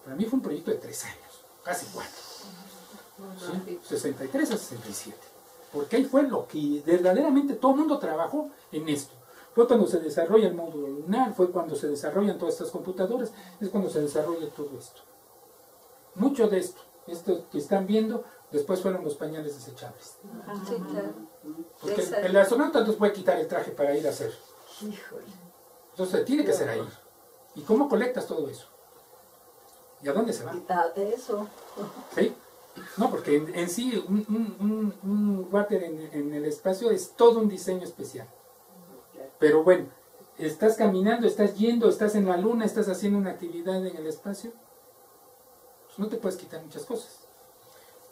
C: Para mí fue un proyecto de 3 años, casi 4. ¿Sí? 63 a 67. Porque ahí fue lo que verdaderamente todo el mundo trabajó en esto. Fue cuando se desarrolla el módulo lunar, fue cuando se desarrollan todas estas computadoras, es cuando se desarrolla todo esto. Mucho de esto que están viendo, después fueron los pañales desechables.
E: Sí, claro.
C: Porque el astronauta entonces puede quitar el traje para ir a hacer. Entonces tiene que ser ahí. ¿Y cómo colectas todo eso? ¿Y a dónde se va?
D: Eso.
C: ¿Sí? No, porque en sí un water en el espacio es todo un diseño especial. Pero bueno, estás caminando, estás yendo, estás en la luna, estás haciendo una actividad en el espacio, pues no te puedes quitar muchas cosas.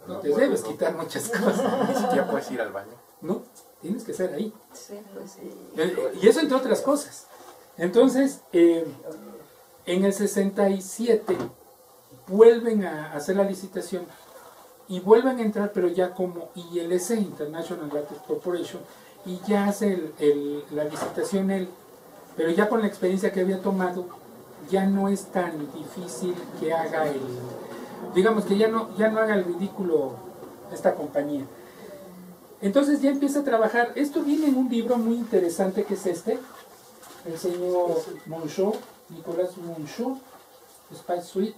C: No te debes quitar muchas cosas.
F: Ni siquiera puedes ir al baño.
C: No, tienes que ser ahí.
E: Sí, pues sí.
C: Y eso entre otras cosas. Entonces, en el 67 vuelven a hacer la licitación y vuelven a entrar, pero ya como ILC, International Latex Corporation, y ya hace la licitación él, pero ya con la experiencia que había tomado, ya no es tan difícil que haga digamos que ya no haga el ridículo esta compañía. Entonces ya empieza a trabajar. Esto viene en un libro muy interesante que es el señor Monchot, Nicolas Monchot, Space Suite,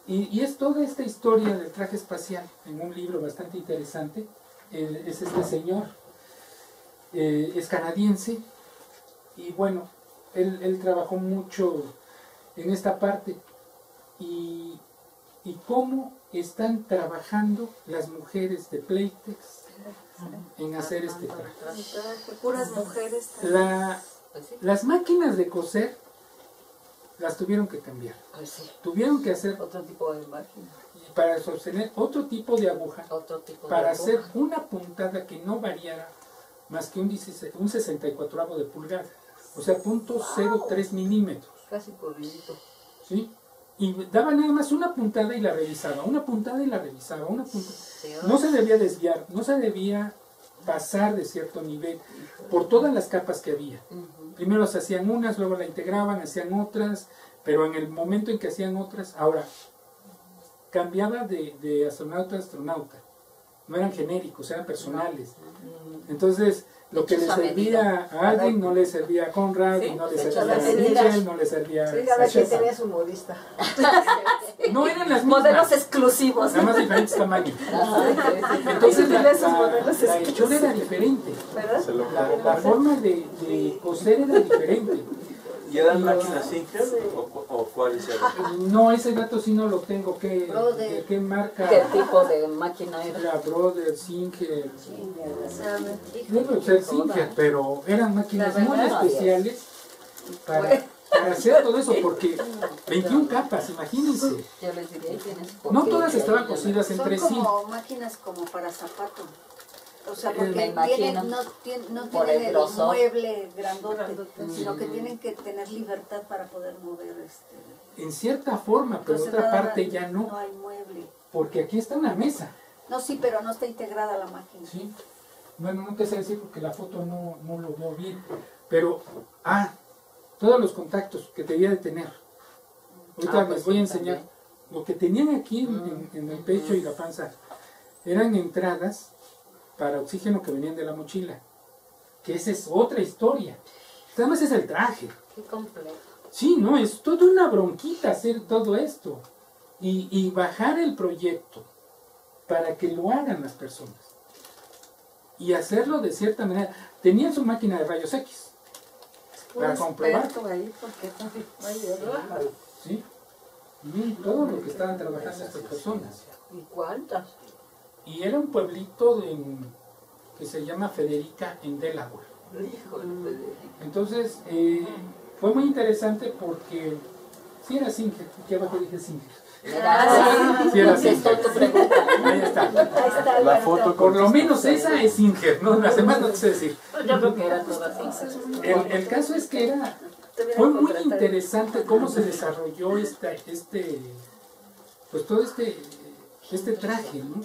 C: y es toda esta historia del traje espacial en un libro bastante interesante. Es este señor, es canadiense, y bueno, él trabajó mucho en esta parte, y cómo están trabajando las mujeres de Playtex en hacer este traje.
E: Puras mujeres.
C: Las máquinas de coser las tuvieron que cambiar.
H: Pues sí.
C: Tuvieron que hacer
D: Otro tipo de máquina.
C: para sostener otro tipo de aguja,
H: Otro tipo
C: para
H: de
C: hacer
H: aguja.
C: una puntada que no variara más que un 64avo de pulgada, o sea, 0.03 milímetros.
D: Casi corridito.
C: ¿Sí? Y daba nada más una puntada y la revisaba, una puntada y la revisaba, una puntada.
H: Sí,
C: No se debía desviar, no se debía pasar de cierto nivel por todas las capas que había. Primero se hacían unas, luego la integraban, hacían otras, pero en el momento en que hacían otras, ahora cambiaba de astronauta a astronauta. No eran genéricos, eran personales. Entonces, lo que le servía a Aldrin no le servía a Conrad,
H: Sí,
C: no le
H: de hecho,
C: servía a
D: las medidas.
C: Mitchell, no le servía
D: Sí,
C: a
D: cada quien
C: Shepard.
D: tenía su modista.
C: No eran las mismas,
E: Modelos exclusivos.
C: nada más diferentes tamaños.
H: Entonces,
C: Entonces
E: tiene sus modelos
C: la hechura era diferente,
E: ¿Verdad?
F: Se lo
C: la forma de coser era diferente.
B: ¿Y eran máquinas Sinclair o cuáles eran?
C: No, ese dato sí no lo tengo. ¿Qué
G: Brother.
C: qué marca?
H: ¿qué tipo de máquina era?
C: Era Brother, Singer.
E: Sabe.
C: Debe ser Singer, pero eran máquinas
E: La
C: muy
E: verdad,
C: especiales para hacer todo eso, porque 21 capas, imagínense.
H: Yo les diría, ahí tienes
C: No
H: porque
C: todas
H: ahí
C: estaban
H: ya
C: cosidas
G: Son
C: entre sí.
G: como máquinas como para zapato. O sea,
H: Me
G: porque
H: imagino.
G: no
H: Por
G: tienen
H: el
G: el
H: grosor.
G: mueble grandote,
E: Grandote.
G: sino que tienen que tener libertad para poder mover
C: En cierta forma, pero
G: Entonces,
C: otra
G: nada más
C: parte ya
G: No
C: no,
G: hay mueble.
C: porque aquí está una mesa.
G: No, sí, pero no está integrada la máquina.
C: ¿Sí? Bueno, no te sé decir porque la foto no lo veo bien, pero, todos los contactos que debía de tener, Ahorita
H: pues
C: les voy a
H: sí,
C: enseñar.
H: también.
C: Lo que tenían aquí en el pecho y la panza eran entradas para oxígeno que venían de la mochila. Que esa es otra historia. Además es el traje.
H: Qué complejo.
C: Sí, no, es toda una bronquita hacer todo esto. Y bajar el proyecto para que lo hagan las personas. Y hacerlo de cierta manera. Tenían su máquina de rayos X para comprobar.
E: Ahí porque también
C: ¿Sí? Y todo lo que estaban trabajando estas personas.
D: ¿Y cuántas?
C: Y era un pueblito que se llama Federica, en Delaware.
D: Híjole, Federico.
C: Entonces, fue muy interesante porque sí era Singer, aquí abajo dije Singer.
H: Gracias.
C: Sí era
H: Contestó
C: Singer.
H: tu pregunta.
C: Ahí está.
G: Ahí está,
F: La
G: Alberto.
F: foto
C: Por lo menos esa es Singer, ¿no? Las demás no te sé decir.
H: Yo creo que eran todas así.
C: El caso es que fue muy interesante cómo se desarrolló pues todo este traje, ¿no?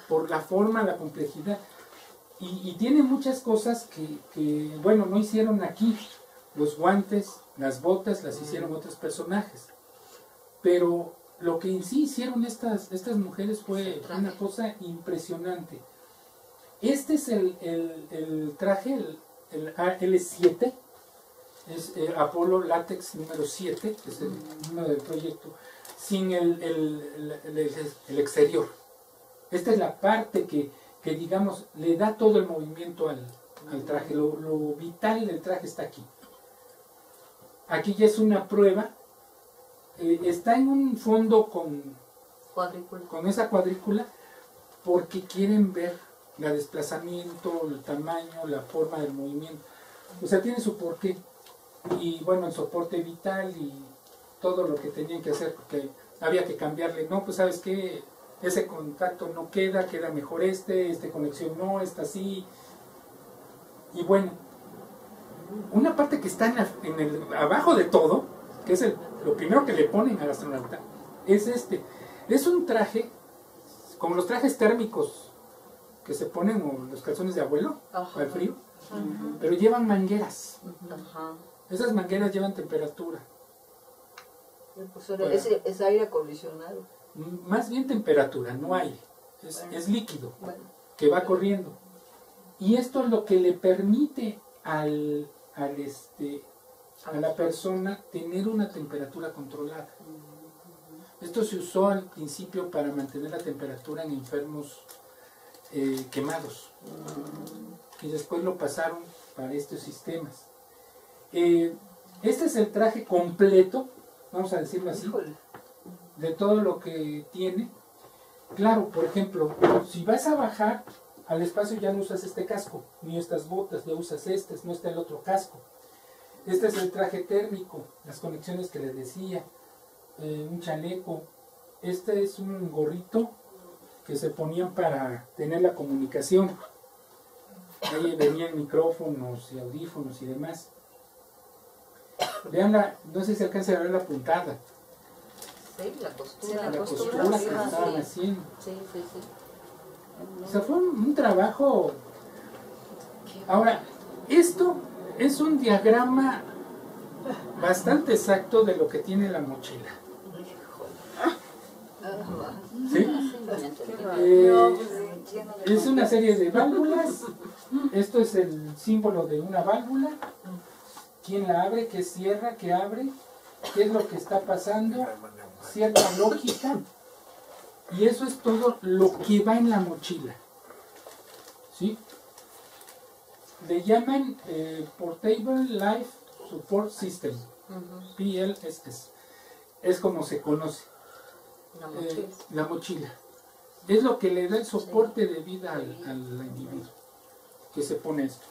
C: Por la forma, la complejidad. Y tiene muchas cosas que, bueno, no hicieron aquí. Los guantes, las botas, las hicieron otros personajes. Pero lo que en sí hicieron estas mujeres fue una cosa impresionante. Este es el traje, el L7, es Apolo Látex número 7, que es el número del proyecto, sin el exterior. Esta es la parte que digamos, le da todo el movimiento al traje. Lo vital del traje está aquí. Aquí ya es una prueba. Está en un fondo con esa cuadrícula porque quieren ver el desplazamiento, el tamaño, la forma del movimiento. O sea, tiene su porqué. Y bueno, el soporte vital y todo lo que tenían que hacer, porque había que cambiarle. No, pues sabes qué, ese contacto no queda mejor esta conexión no, esta sí. Y bueno, una parte que está abajo de todo, que es lo primero que le ponen al astronauta, es es un traje, como los trajes térmicos que se ponen, o los calzones de abuelo, para el frío, pero llevan mangueras.
H: Ajá.
C: Esas mangueras llevan temperatura.
D: Pues es aire acondicionado.
C: Más bien temperatura, no aire. Es líquido,
D: Bueno,
C: que va corriendo. Y esto es lo que le permite a la persona tener una temperatura controlada. Esto se usó al principio para mantener la temperatura en enfermos quemados. Y después lo pasaron para estos sistemas. Este es el traje completo, vamos a decirlo así,
D: híjole.
C: de todo lo que tiene. Claro, por ejemplo, si vas a bajar al espacio ya no usas este casco, ni estas botas, ya usas no está el otro casco. Este es el traje térmico, las conexiones que les decía, un chaleco. Este es un gorrito que se ponían para tener la comunicación. Ahí venían micrófonos y audífonos y demás. Vean no sé si alcanza a ver la puntada.
H: Sí, la costura.
E: Sí, la
C: La
E: costura,
C: costura
E: sí,
C: que estaban haciendo.
H: Sí.
C: O sea, fue un trabajo. Ahora, esto es un diagrama bastante exacto de lo que tiene la mochila. ¿Sí? Es una serie de válvulas. Esto es el símbolo de una válvula. ¿Quién la abre? ¿Qué cierra? ¿Qué abre? ¿Qué es lo que está pasando? Cierta lógica. Y eso es todo lo que va en la mochila. ¿Sí? Le llaman Portable Life Support System. PLSS. Es como se conoce. La mochila. Es lo que le da el soporte de vida al individuo que se pone esto.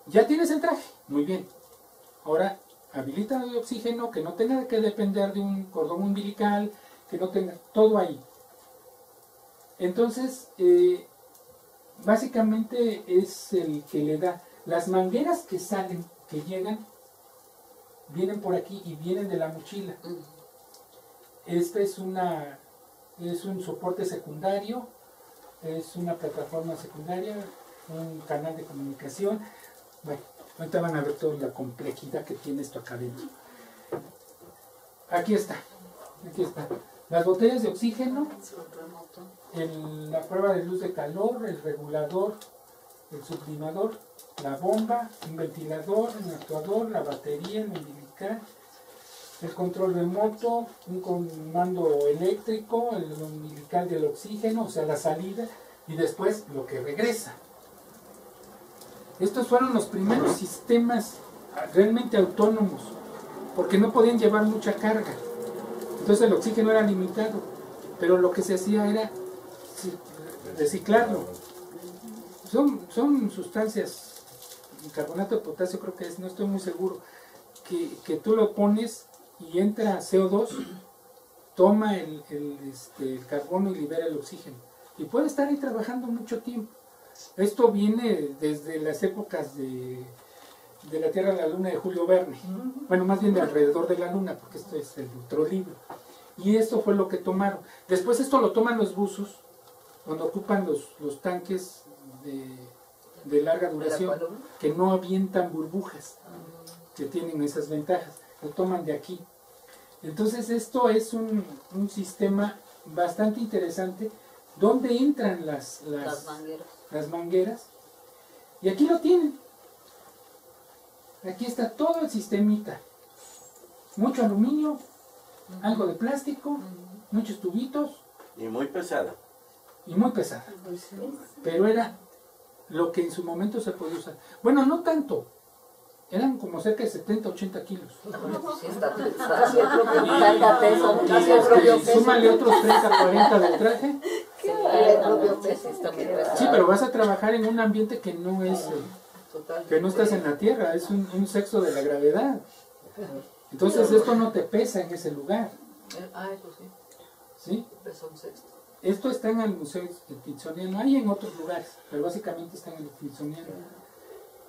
C: Ya tienes el traje, muy bien. Ahora habilita el oxígeno, que no tenga que depender de un cordón umbilical, que no tenga todo ahí. Entonces, básicamente es el que le da. Las mangueras que salen, que llegan, vienen por aquí y vienen de la mochila. Este es un soporte secundario, es una plataforma secundaria, un canal de comunicación. Bueno, ahorita van a ver toda la complejidad que tiene esto acá adentro. Aquí está. Las botellas de oxígeno, la prueba de luz de calor, el regulador, el sublimador, la bomba, un ventilador, un actuador, la batería, el umbilical, el control remoto, un comando eléctrico, el umbilical del oxígeno, o sea, la salida, y después lo que regresa. Estos fueron los primeros sistemas realmente autónomos, porque no podían llevar mucha carga. Entonces el oxígeno era limitado, pero lo que se hacía era reciclarlo. Son sustancias, carbonato de potasio creo que es, no estoy muy seguro, que tú lo pones y entra CO2, toma el carbono y libera el oxígeno. Y puede estar ahí trabajando mucho tiempo. Esto viene desde las épocas de la Tierra a la Luna de Julio Verne. Bueno, más bien de alrededor de la Luna, porque esto es el otro libro. Y esto fue lo que tomaron. Después esto lo toman los buzos, cuando ocupan los tanques de larga duración, que no avientan burbujas, que tienen esas ventajas. Lo toman de aquí. Entonces esto es un sistema bastante interesante, donde entran las mangueras. Y aquí lo tienen. Aquí está todo el sistemita. Mucho aluminio, algo de plástico, muchos tubitos.
B: Y muy pesada.
C: Y muy pesada. Pero era lo que en su momento se podía usar. Bueno, no tanto. Eran como cerca de 70, 80 kilos.
H: Sí, está pesado. Carga peso.
C: Y súmale otros 30, 40 del traje. Sí, pero vas a trabajar en un ambiente que no es... que no estás en la Tierra, es un sexo de la gravedad. Entonces esto no te pesa en ese lugar.
D: Eso sí.
C: ¿Sí?
D: Pesa un sexto.
C: Esto está en el Museo Smithsoniano, hay en otros lugares, pero básicamente está en el Smithsoniano.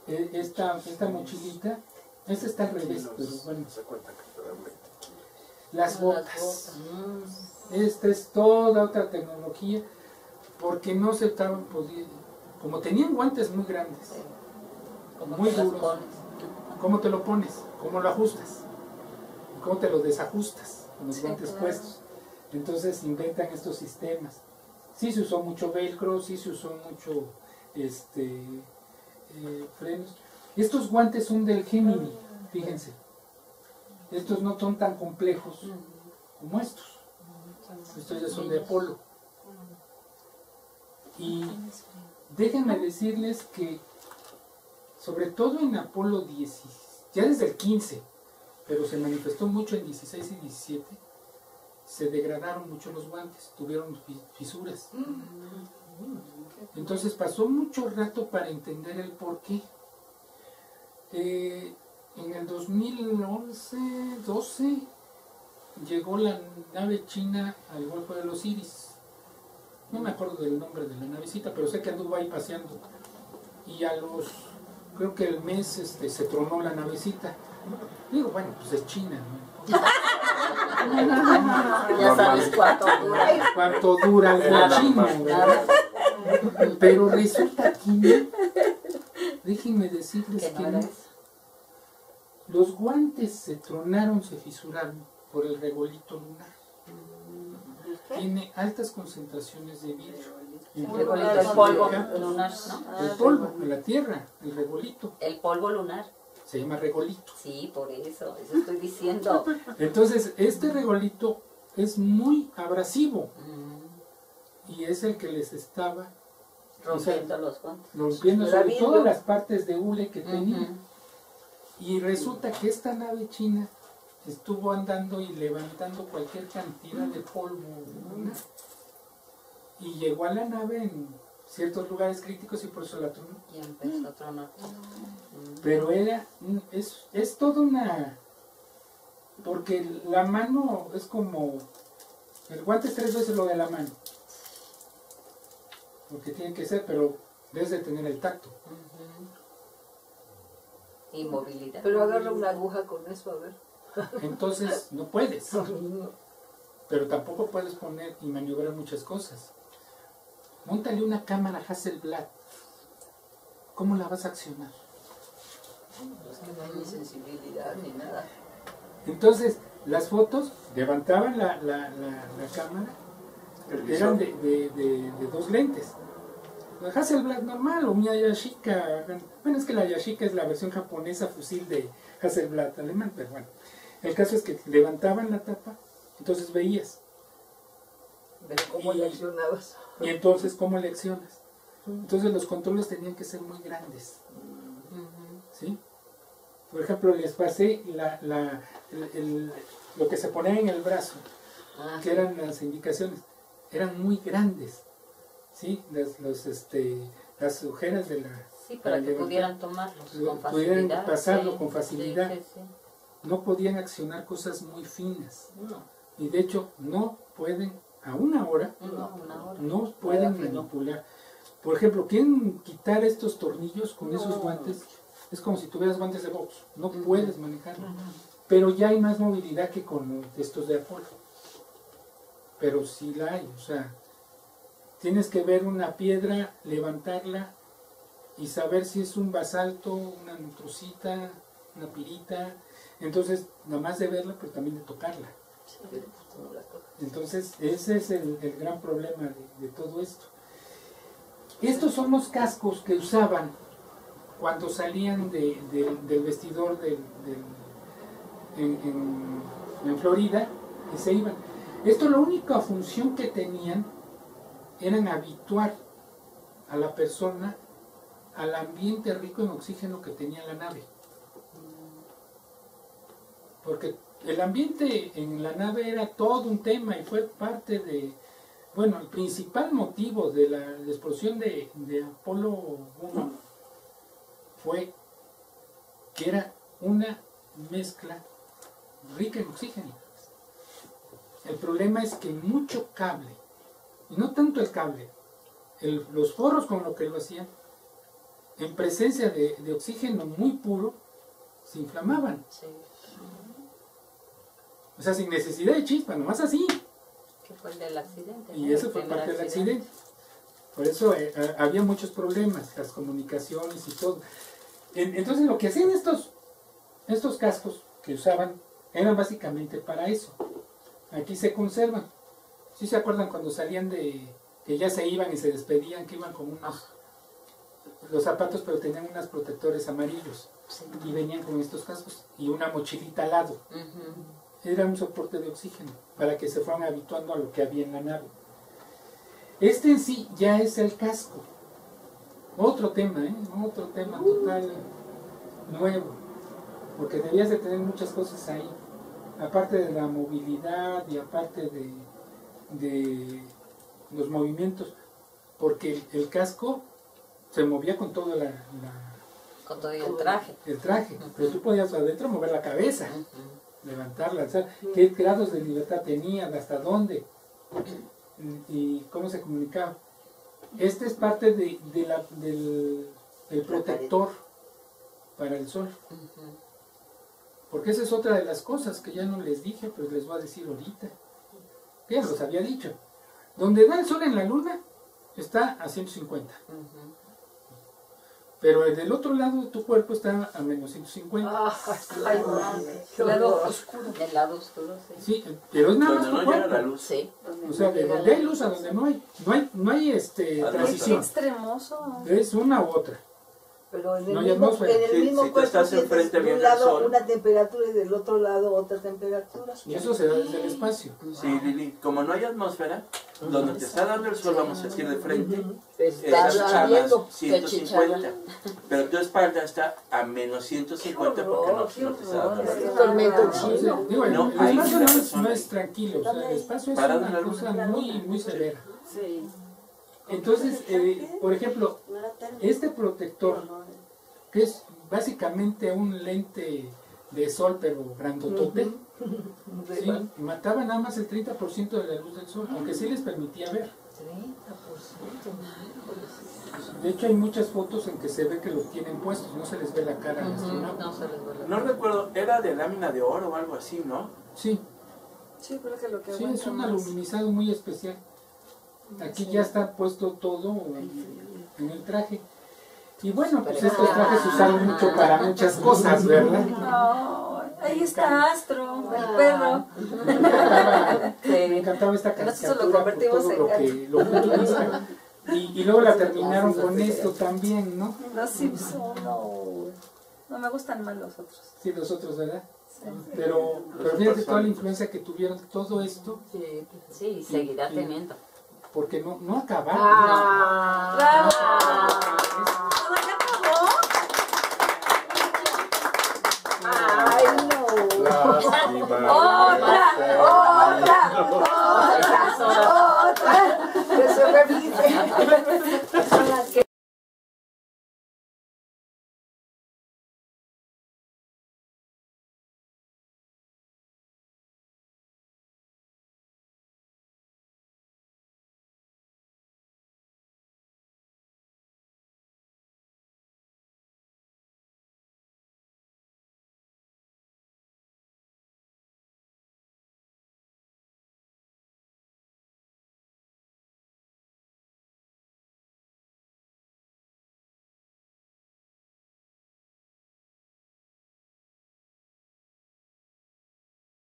C: Esta mochilita, esta está al revés, pero bueno. Las botas. Esta es toda otra tecnología, porque no se estaban pudiendo, como tenían guantes muy grandes, muy duros. ¿Cómo te lo pones? ¿Cómo lo ajustas? ¿Cómo te lo desajustas con los guantes puestos? Entonces inventan estos sistemas. Sí se usó mucho velcro, sí se usó mucho frenos. Estos guantes son del Gemini, fíjense. Estos no son tan complejos como estos. Estos ya son de Apolo. Y déjenme decirles que, sobre todo en Apolo 10, ya desde el 15, pero se manifestó mucho en 16 y 17, se degradaron mucho los guantes, tuvieron fisuras. Entonces pasó mucho rato para entender el por qué. En el 2011, 12, llegó la nave china al Golfo de los Iris. No me acuerdo del nombre de la navecita, pero sé que anduvo ahí paseando. Y creo que el mes se tronó la navecita. Digo, bueno, pues es China, ¿no?
H: Ya sabes
C: cuánto dura la China, ¿verdad? Pero resulta que no. Déjenme decirles que no. Los guantes se tronaron, se fisuraron por el regolito lunar. Tiene altas concentraciones de vidrio.
H: El polvo lunar, ¿no?
C: El polvo, la tierra, el regolito.
H: El polvo lunar.
C: Se llama regolito.
H: Sí, por eso estoy diciendo.
C: Entonces, este regolito es muy abrasivo. Y es el que les estaba
H: rompiendo los guantes.
C: Rompiendo sobre todo las partes de hule que tenía. Y resulta que esta nave china estuvo andando y levantando cualquier cantidad de polvo lunar. Y llegó a la nave en ciertos lugares críticos y por eso la tronó.
H: Y empezó a tronar.
C: Pero es toda una... Porque la mano es como... El guante es 3 veces lo de la mano. Porque tiene que ser, pero debes de tener el tacto.
H: Y movilidad.
D: Pero agarra una aguja con eso, a ver.
C: Entonces no puedes. Pero tampoco puedes poner y maniobrar muchas cosas. Móntale una cámara Hasselblad. ¿Cómo la vas a accionar?
D: Es que no hay ni sensibilidad ni nada.
C: Entonces, Las fotos levantaban la cámara, eran de 2 lentes. La Hasselblad normal o una Yashica, bueno, es que la Yashica es la versión japonesa fusil de Hasselblad alemán, pero bueno, el caso es que levantaban la tapa, entonces veías.
D: Pero ¿cómo leccionabas?
C: Y entonces, ¿cómo leccionas? Entonces los controles tenían que ser muy grandes, ¿sí? Por ejemplo, les pasé lo que se ponía en el brazo, que eran las indicaciones, eran muy grandes, ¿sí? Las ojeras de la...
H: Sí, para que pudieran tomarlos con facilidad.
C: Pudieran pasarlo con facilidad.
H: Sí.
C: No podían accionar cosas muy finas.
H: No.
C: Y de hecho, no pueden, a una hora, no pueden manipular. Por ejemplo, quieren quitar estos tornillos con esos guantes, es como si tuvieras guantes de box, no puedes manejarlo. Pero ya hay más movilidad que con estos de Apolo. Pero sí la hay, o sea, tienes que ver una piedra, levantarla y saber si es un basalto, una nutrocita, una pirita. Entonces, nada más de verla, pero también de tocarla. Entonces, ese es el gran problema de todo esto. Estos son los cascos que usaban cuando salían del vestidor en Florida y se iban. Esto, la única función que tenían eran habituar a la persona al ambiente rico en oxígeno que tenía la nave. Porque el ambiente en la nave era todo un tema y fue parte de... Bueno, el principal motivo de la explosión de Apolo 1 fue que era una mezcla rica en oxígeno. El problema es que mucho cable, y no tanto el cable, los forros con lo que lo hacían, en presencia de oxígeno muy puro, se inflamaban.
H: Sí.
C: O sea, sin necesidad de chispa, nomás así.
H: Que fue el del accidente.
C: Y eso fue parte del accidente. Por eso había muchos problemas, las comunicaciones y todo. Entonces lo que hacían estos cascos que usaban eran básicamente para eso. Aquí se conservan. ¿Sí se acuerdan cuando salían que ya se iban y se despedían, que iban con los zapatos, pero tenían unos protectores amarillos?
H: Sí.
C: Y venían con estos cascos y una mochilita al lado. Era un soporte de oxígeno para que se fueran habituando a lo que había en la nave. Este en sí ya es el casco. Otro tema, otro tema total nuevo, porque debías de tener muchas cosas ahí, aparte de la movilidad y aparte de los movimientos, porque el casco se movía con todo
H: con todo el traje.
C: Pero tú podías adentro mover la cabeza, levantarla, alzar, qué grados de libertad tenían, hasta dónde y cómo se comunicaba. Este es parte del protector para el sol, porque esa es otra de las cosas que ya no les dije, pero les voy a decir ahorita, que ya los había dicho. Donde da el sol en la luna está a 150. Pero del otro lado tu cuerpo está a menos 150.
H: El lado oscuro. El lado oscuro, sí.
C: Sí, pero es nada más tu
B: no
C: cuerpo.
B: llega la luz.
H: Sí.
C: O sea, de donde hay luz a donde no hay. No hay
E: Qué
C: transición.
E: extremoso.
C: Es una u otra.
D: Pero en el
C: No hay
D: mismo,
C: atmósfera.
D: en el
B: Sí,
D: mismo
B: si tú
D: cuerpo
B: estás
D: sientes
B: enfrente
D: de
B: viendo
D: un
B: el
D: lado
B: sol.
D: una temperatura y del otro lado otra temperatura.
C: Y eso se da desde el espacio.
B: Sí, Lili, como no hay atmósfera, donde te está dando el sol, vamos a decir de frente,
D: Estás
B: estás a más
D: viendo.
B: 150, pero tu espalda está a menos 150 porque no te está dando la luz.
D: Tormento
C: Entonces,
D: chino.
C: digo, el
B: No hay
C: espacio
B: razón
C: no
B: ahí.
C: es tranquilo. O sea, el espacio es
B: Parado en
C: una
B: la
C: cosa
B: luna.
C: muy severa.
G: Sí.
C: Entonces, por ejemplo, este protector, que es básicamente un lente de sol, pero grandotote, sí, mataba nada más el 30% de la luz del sol, aunque sí les permitía ver.
H: 30%.
C: De hecho, hay muchas fotos en que se ve que los tienen puestos, no se les ve la cara al astronauta.
H: No se les ve la
B: No recuerdo, era de lámina de oro o algo así, ¿no?
C: Sí,
E: Sí, pero que lo que
C: sí,
E: aguanta
C: es un
E: más.
C: aluminizado muy especial. Aquí ya está puesto todo en el traje. Y bueno, pues estos trajes se usaron mucho para muchas cosas, ¿verdad?
E: Ahí está Astro, el perro.
C: Me encantaba esta
E: Nosotros
C: caricatura
E: lo
C: por
E: convertimos
C: todo
E: en
C: lo
E: gato.
C: que lo futurista. Y luego la terminaron con esto también, ¿no?
E: Los Simpsons, no. No me gustan más los otros.
C: Sí, los otros, ¿verdad?
E: Sí.
C: Pero fíjate toda la influencia que tuvieron todo esto,
H: Sí, seguirá
C: Sí.
H: teniendo.
C: porque no acabaron.
E: ¡Bravo! ¿Todo ya acabó?
D: Ay, no.
E: ¡Otra!
D: Que se repite.